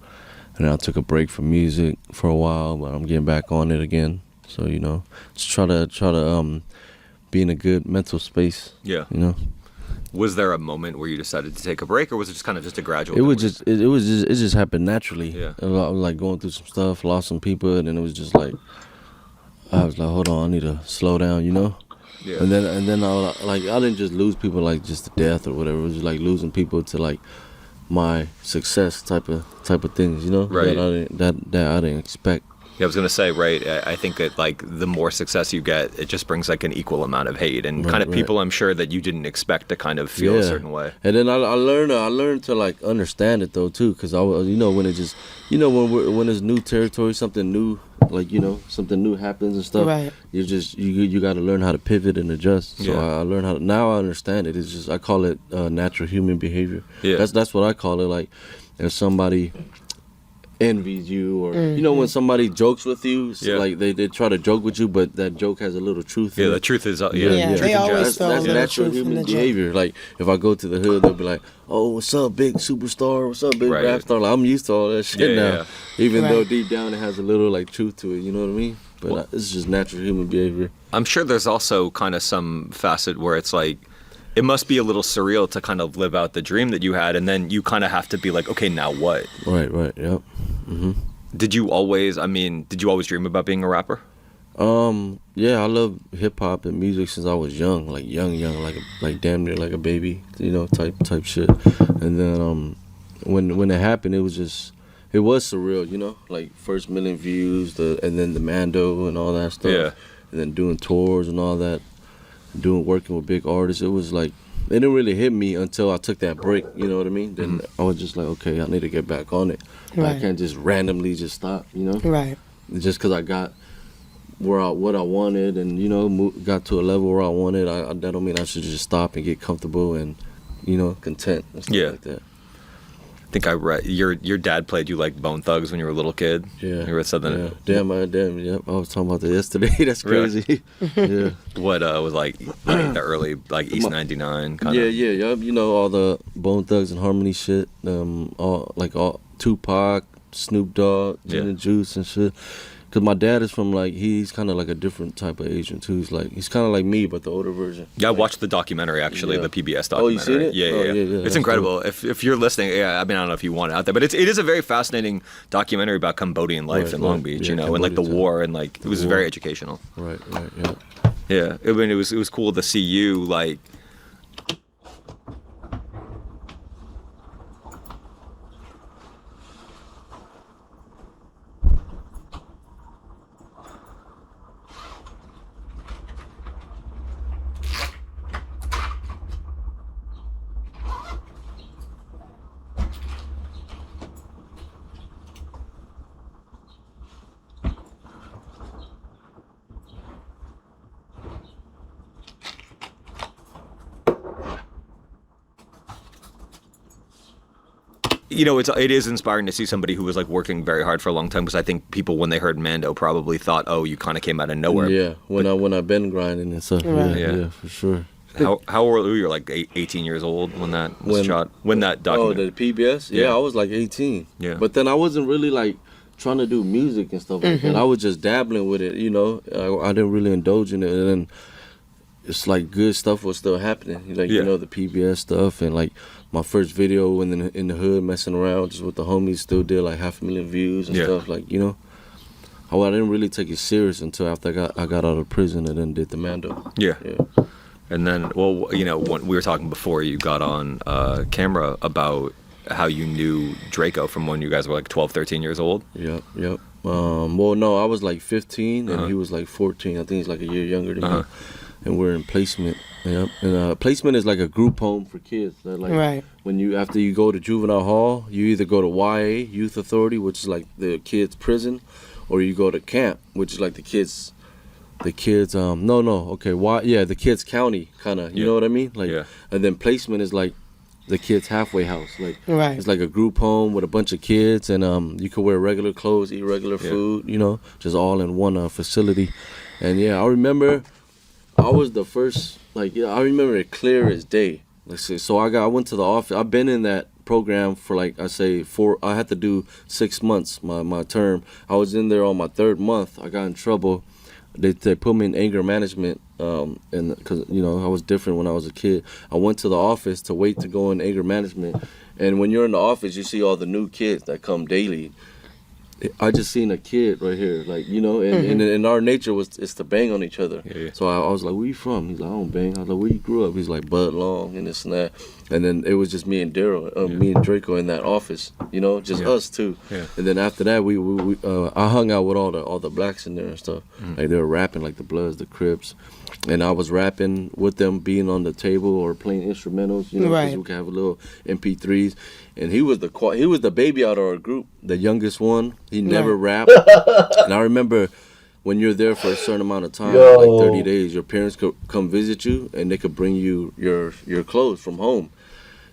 And I took a break from music for a while, but I'm getting back on it again. So, you know, just try to be in a good mental space. Yeah. You know. Was there a moment where you decided to take a break, or was it just kind of just a gradual? It just happened naturally. Yeah. I was like going through some stuff, lost some people, and then it was just like, I was like, hold on, I need to slow down, you know. Yeah. And then I didn't just lose people like just to death or whatever. It was just like losing people to like my success type of things, you know. Right. That I didn't expect. Yeah, I was gonna say, right. I think that like the more success you get, it just brings like an equal amount of hate and kind of people I'm sure that you didn't expect to kind of feel a certain way. And then I learned to like understand it though too, because I you know when it just when it's new territory, something new, like, you know, something new happens and stuff. Right. You got to learn how to pivot and adjust. So Yeah. I learned how to, now I understand it. It's just I call it natural human behavior. Yeah. That's what I call it. Like if somebody envies you, or you know, when somebody jokes with you, so like they try to joke with you, but that joke has a little truth in it. The truth is they always throw a that's little natural truth in human the joke. behavior. Like if I go to the hood, they'll be like, oh, what's up, big superstar, what's up, big rap star. Like, I'm used to all that shit now, even though deep down it has a little like truth to it, you know what I mean? But it's just natural human behavior. I'm sure there's also kind of some facet where it's like it must be a little surreal to kind of live out the dream that you had, and then you kind of have to be like, okay, now what? Right, yep. Did you always dream about being a rapper? Yeah, I love hip hop and music since I was young, like young, like damn near like a baby, you know, type shit. And then when it happened, it was surreal, you know, like first million views, and then the Mando and all that stuff. Yeah. And then doing tours and all that, working with big artists. It was like, it didn't really hit me until I took that break, you know what I mean? Then I was just like, okay, I need to get back on it. Right. I can't just randomly just stop, you know? Right. Just because I got what I wanted and, you know, got to a level where I wanted, that don't mean I should just stop and get comfortable and, you know, content and stuff like that. I think I read your dad played you like Bone Thugs when you were a little kid. Yeah. You read something. Yeah. Damn. Yep. I was talking about that yesterday. That's crazy. Yeah. What was like the early like East 99 kind of. Yeah. You know, all the Bone Thugs and Harmony shit. All Tupac, Snoop Dogg, Gin and Juice and shit. Cause my dad is from like he's kind of like a different type of Asian too. He's kind of like me, but the older version. Yeah, I watched the documentary actually, the PBS documentary. Oh, you seen it? Yeah. It's incredible. Cool. If you're listening, I mean, I don't know if you want it out there, but it is a very fascinating documentary about Cambodian life in Long Beach, you know, and like the war and like it was very educational. Right. Yeah. Yeah. I mean, it was cool to see you like. You know, it is inspiring to see somebody who was like working very hard for a long time, because I think people when they heard Mando probably thought, oh, you kind of came out of nowhere. Yeah, when I've been grinding and stuff. Right. Yeah, for sure. How old were you? Like 18 years old when that was shot? When that documentary? Oh, the PBS? Yeah, I was like 18. Yeah. But then I wasn't really like trying to do music and stuff like that. I was just dabbling with it, you know. I didn't really indulge in it. And then it's like good stuff was still happening. Like, you know, the PBS stuff, and like my first video in the hood messing around just with the homies still did like 500,000 views and stuff. Like, you know, I didn't really take it serious until after I got out of prison and then did the Mando. Yeah. And then, well, you know, when we were talking before you got on camera about how you knew Draco from when you guys were like 12, 13 years old. Yep. Well, no, I was like 15 and he was like 14. I think he's like a year younger than me. And we're in placement. Yep. And placement is like a group home for kids. That like when after you go to juvenile hall, you either go to YA, Youth Authority, which is like the kids' prison, or you go to camp, which is like the kids the kids county kind of, you know what I mean? Like, and then placement is like the kids halfway house. Like, it's like a group home with a bunch of kids, and you can wear regular clothes, eat regular food, you know, just all in one facility. And I remember I was the first, like, I remember it clear as day. Let's see. So I went to the office. I've been in that program for like, I had to do 6 months, my term. I was in there on my 3rd month. I got in trouble. They put me in anger management, and because, you know, I was different when I was a kid. I went to the office to wait to go in anger management. And when you're in the office, you see all the new kids that come daily. I just seen a kid right here, like, you know, and our nature is to bang on each other. So I was like, where you from? He's like, I don't bang. I was like, where you grew up? He's like, Bud Long and this and that. And then it was just me and me and Draco in that office, you know, just us two. And then after that, I hung out with all the blacks in there and stuff. Like, they were rapping, like the Bloods, the Crips. And I was rapping with them, being on the table or playing instrumentals, you know, because we could have a little MP3s. And he was the baby out of our group, the youngest one. He never rapped. And I remember when you're there for a certain amount of time, like 30 days, your parents could come visit you and they could bring you your clothes from home.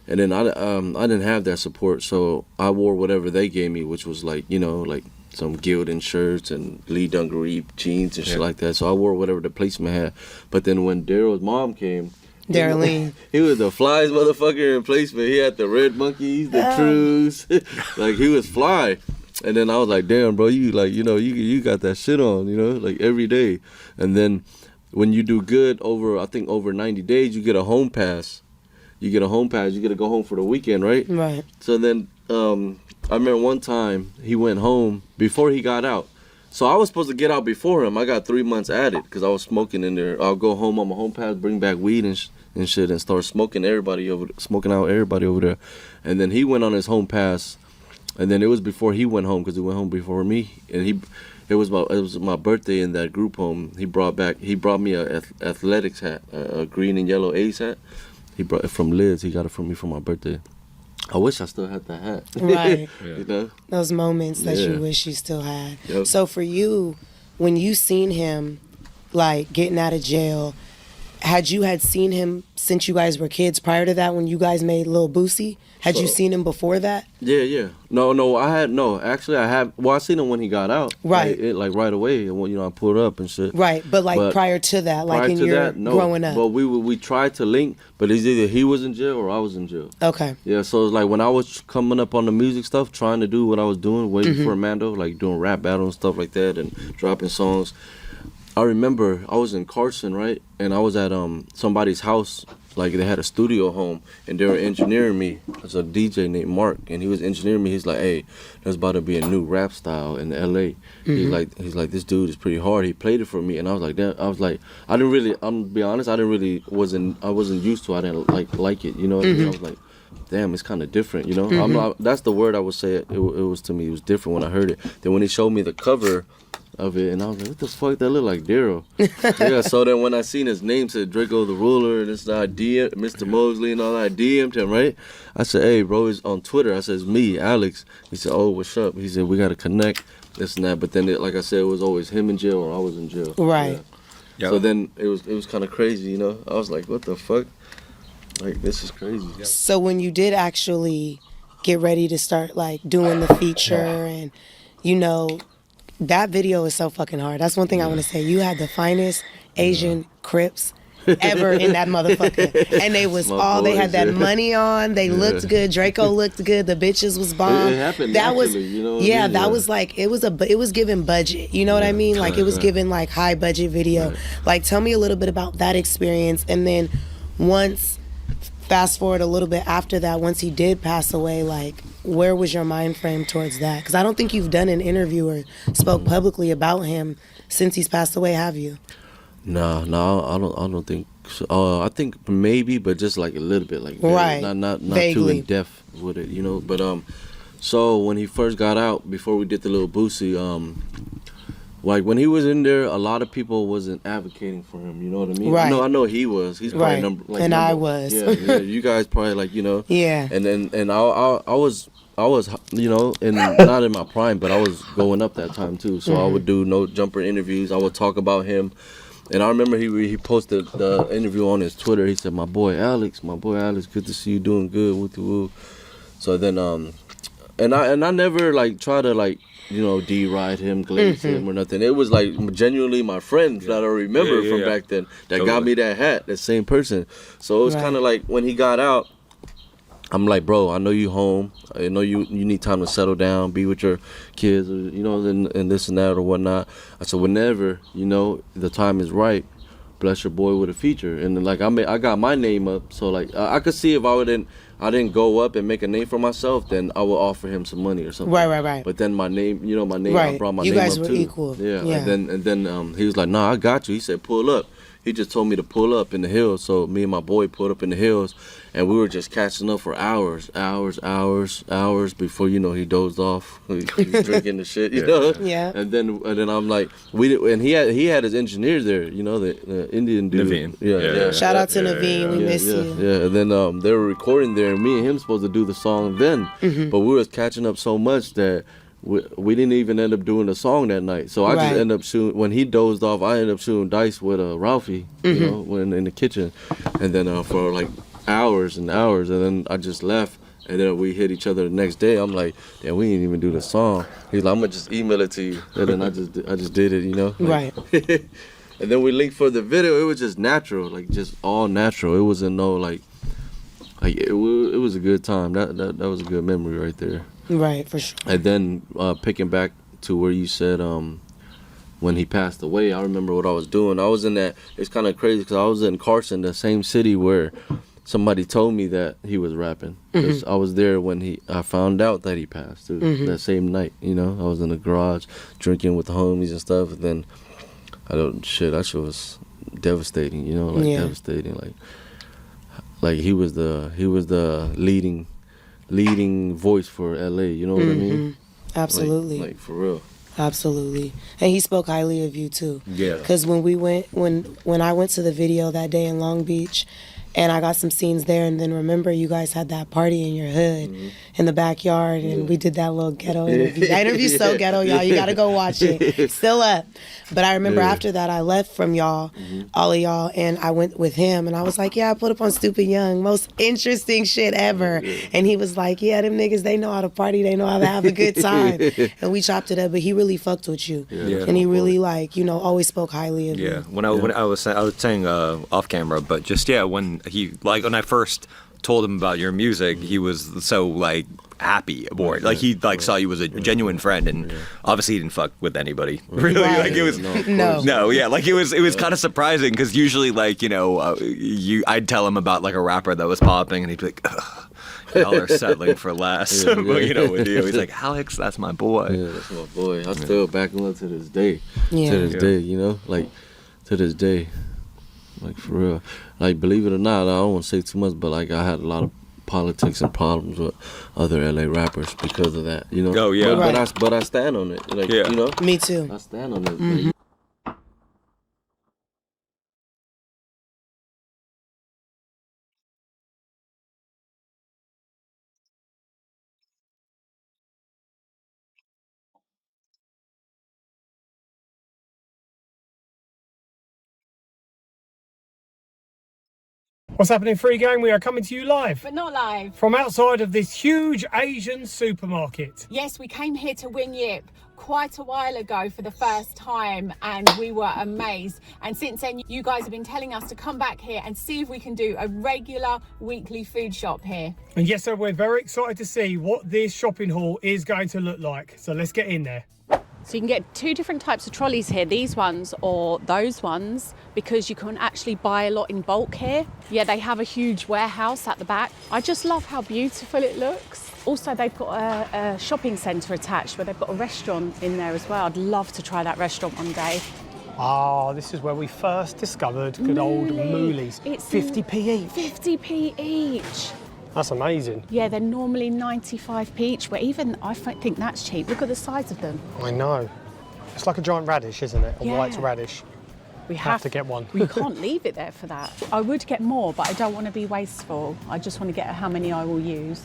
And then I didn't have that support, so I wore whatever they gave me, which was like, you know, like some Gildan shirts and Lee Dungaree jeans and shit like that. So I wore whatever the placement had. But then when Daryl's mom came, Darlene, he was the flyest motherfucker in placement. He had the red monkeys, the trues, like he was fly. And then I was like, damn, bro, you like, you know, you got that shit on, you know, like every day. And then when you do good over 90 days, you get a home pass. You get to go home for the weekend, right? Right. So then I remember one time he went home before he got out. So I was supposed to get out before him. I got 3 months added because I was smoking in there. I'll go home on my home pass, bring back weed and shit, and start smoking out everybody over there. And then he went on his home pass, and then it was before he went home because he went home before me. And it was my birthday in that group home. He brought me a athletics hat, a green and yellow A's hat. He brought it from Liz. He got it from me for my birthday. I wish I still had that hat. Right. You know? Those moments that you wish you still had. Yep. So for you, when you seen him, like, getting out of jail, had seen him since you guys were kids prior to that when you guys made Lil Boosie? Had you seen him before that? Yeah. Actually, I had. Well, I seen him when he got out. Right. Like right away. And when, you know, I pulled up and shit. Right, but like prior to that, like in your growing up. But we tried to link, but it's either he was in jail or I was in jail. Okay. Yeah, so it's like when I was coming up on the music stuff, trying to do what I was doing, waiting for Mando, like doing rap battles and stuff like that, and dropping songs. I remember I was in Carson, right, and I was at somebody's house. Like, they had a studio home, and they were engineering me. There's a DJ named Mark, and he was engineering me. He's like, hey, there's about to be a new rap style in L.A. He's like, this dude is pretty hard. He played it for me, and I was like, damn. I was like, I'm gonna be honest, I wasn't used to it. I didn't like it, you know what I mean? I was like, damn, it's kind of different, you know? That's the word I would say. It was to me. It was different when I heard it. Then when he showed me the cover of it, and I was like, what the fuck, that look like Daryl. Yeah, so then when I seen his name said Draco the Ruler, and it's I DM'd Mr. Mosley and all that, I DM'd him, right? I said, hey, bro, it's on Twitter. I said, it's me, Alex. He said, oh, what's up? He said, we got to connect, this and that. But then, like I said, it was always him in jail or I was in jail. Right. Yeah. So then it was kind of crazy, you know? I was like, what the fuck? Like, this is crazy. So when you did actually get ready to start, like, doing the feature and, you know, that video is so fucking hard. That's one thing I want to say. You had the finest Asian Crips ever in that motherfucker. And they was they had that money on. They looked good. Draco looked good. The bitches was bomb. It happened that was, naturally, you know. That was like it was given budget. You know what I mean? Like it was given like high budget video. Right. Like tell me a little bit about that experience, and then once. Fast forward a little bit after that, once he did pass away, like, where was your mind frame towards that? Because I don't think you've done an interview or spoke publicly about him since he's passed away, have you? No, I don't think so. I think maybe, but just like a little bit, like not too in depth with it, you know. But so when he first got out, before we did the little Boosie, like when he was in there, a lot of people wasn't advocating for him. You know what I mean? Right. I know he was. He's probably number. I was. Yeah. You guys probably like Yeah. And then I was you know, and not in my prime, but I was going up that time too. So I would do no jumper interviews. I would talk about him. And I remember he posted the interview on his Twitter. He said, my boy Alex, good to see you doing good with the woo. So then and I never like try to like, you know, deride him, glaze him or nothing. It was like genuinely my friends that I remember from back then that got me that hat, that same person. So it was kind of like when he got out, I'm like, bro, I know you home. I know you need time to settle down, be with your kids, or, you know, and this and that or whatnot. I said, whenever, you know, the time is right, bless your boy with a feature. And then, like, I got my name up, so like I could see if I didn't go up and make a name for myself, then I would offer him some money or something. Right. But then my name, I brought my name up too. You guys were equal. Yeah. And then he was like, nah, I got you. He said, pull up. He just told me to pull up in the hills. So me and my boy pulled up in the hills, and we were just catching up for hours before, you know, he dozed off. He was drinking the shit, you know. Yeah. And then I'm like, he had his engineer there, you know, the Indian dude. Naveen. Yeah. Shout out to Naveen. We miss you. Yeah. And then they were recording there, and me and him supposed to do the song then, but we was catching up so much that we didn't even end up doing the song that night. So I just ended up shooting, when he dozed off, I ended up shooting dice with Ralphie, you know, when in the kitchen. And then for like hours and hours, and then I just left. And then we hit each other the next day. I'm like, damn, we didn't even do the song. He's like, I'm gonna just email it to you. And then I just did it, you know? Like, right. And then we linked for the video. It was just natural, like just all natural. It wasn't no like it was a good time. That was a good memory right there. Right, for sure. And then picking back to where you said when he passed away, I remember what I was doing. I was in that, it's kind of crazy because I was in Carson, the same city where somebody told me that he was rapping. I was there when I found out that he passed that same night, you know. I was in the garage drinking with the homies and stuff, and then that shit was devastating, you know, like devastating. Like he was the leading voice for LA, you know what I mean? Absolutely. Like for real. Absolutely. And he spoke highly of you too. Yeah. Because when I went to the video that day in Long Beach, and I got some scenes there, and then remember you guys had that party in your hood in the backyard, and we did that little ghetto interview. That interview's so ghetto, y'all. You gotta go watch it. Still up. But I remember after that I left from y'all, all of y'all, and I went with him, and I was like, yeah, I put up on Stupid Young. Most interesting shit ever. And he was like, yeah, them niggas, they know how to party, they know how to have a good time. And we chopped it up, but he really fucked with you. And he really like, you know, always spoke highly of you. Yeah. When I was saying off camera, but just when I first told him about your music, he was so like happy aboard. Like he saw you as a genuine friend, and obviously he didn't fuck with anybody. Really, like it was like it was kind of surprising because usually like, you know, I'd tell him about like a rapper that was popping, and he'd be like, ugh, y'all are settling for less. But you know, with you, he's like, Alex, that's my boy. Yeah, that's my boy. I still back him up to this day. Yeah. To this day, you know, like to this day. Like for real. Like believe it or not, I don't want to say too much, but like I had a lot of politics and problems with other LA rappers because of that, you know. Oh yeah. But I stand on it. Like you know. Me too. I stand on it. What's happening, Free Gang? We are coming to you live. But not live. From outside of this huge Asian supermarket. Yes, we came here to Wing Yip quite a while ago for the first time and we were amazed. And since then, you guys have been telling us to come back here and see if we can do a regular weekly food shop here. And yes, sir, we're very excited to see what this shopping hall is going to look like. So let's get in there. So you can get two different types of trolleys here, these ones or those ones, because you can actually buy a lot in bulk here. Yeah, they have a huge warehouse at the back. I just love how beautiful it looks. Also, they've got a shopping centre attached where they've got a restaurant in there as well. I'd love to try that restaurant one day. Ah, this is where we first discovered good old Moolies. It's 50p each. 50p each. That's amazing. Yeah, they're normally 95p each, where even I think that's cheap. Look at the size of them. I know. It's like a giant radish, isn't it? A white radish. We have to get one. We can't leave it there for that. I would get more, but I don't want to be wasteful. I just want to get how many I will use.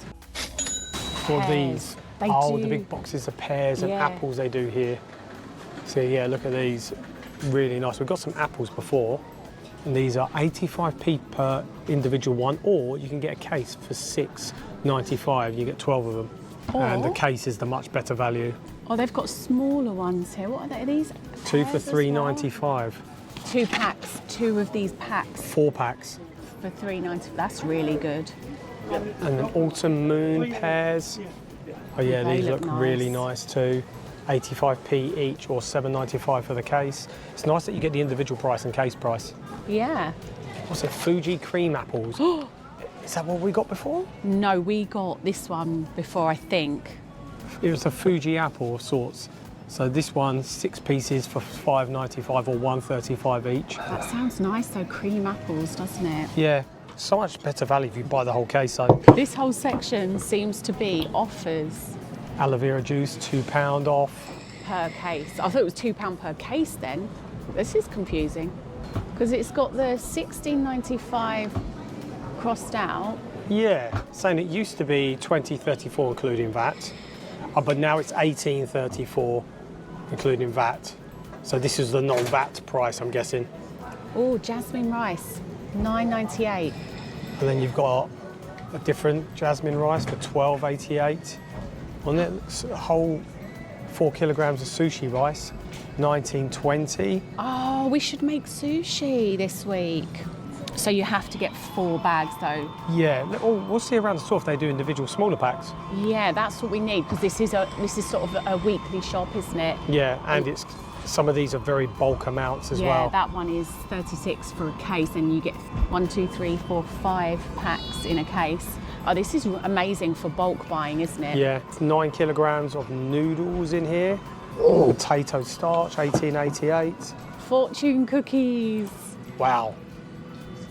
For these. They do. The do. big boxes of pears and apples they do here. So yeah, look at these. Really nice. We've got some apples before. And these are 85p per individual one, or you can get a case for $6.95. You get 12 of them. And the case is the much better value. Oh, they've got smaller ones here. What are they? These? Two for $3.95. Well? 2 packs. 2 of these packs. 4 packs. For $3.95. That's really good. And then autumn moon pears. Oh yeah, They these look look nice. really nice too. 85p each or $7.95 for the case. It's nice that you get the individual price and case price. Yeah. What's it? Fuji cream apples. Is that what we got before? No, we got this one before, I think. It was a Fuji apple of sorts. So this one, 6 pieces for $5.95 or $1.35 each. That sounds nice though, cream apples, doesn't it? Yeah, so much better value if you buy the whole case though. This whole section seems to be offers. Aloe vera juice, £2 off. Per case. I thought it was £2 per case then. This is confusing because it's got the $16.95 crossed out. Yeah, saying it used to be $20.34 including VAT, but now it's $18.34 including VAT. So this is the non-VAT price, I'm guessing. Oh, jasmine rice, $9.98. And then you've got a different jasmine rice for $12.88. On it, a whole 4 kilograms of sushi rice, $19.20. Oh, we should make sushi this week. So you have to get 4 bags though. Yeah, we'll see around the store if they do individual smaller packs. Yeah, that's what we need because this is sort of a weekly shop, isn't it? Yeah, and it's some of these are very bulk amounts as well. Yeah, that one is 36 for a case, and you get 1, 2, 3, 4, 5 packs in a case. Oh, this is amazing for bulk buying, isn't it? Yeah, it's 9 kilograms of noodles in here. Oh. Potato starch, $18.88. Fortune cookies. Wow.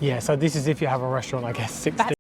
Yeah, so this is if you have a restaurant, I guess, 60.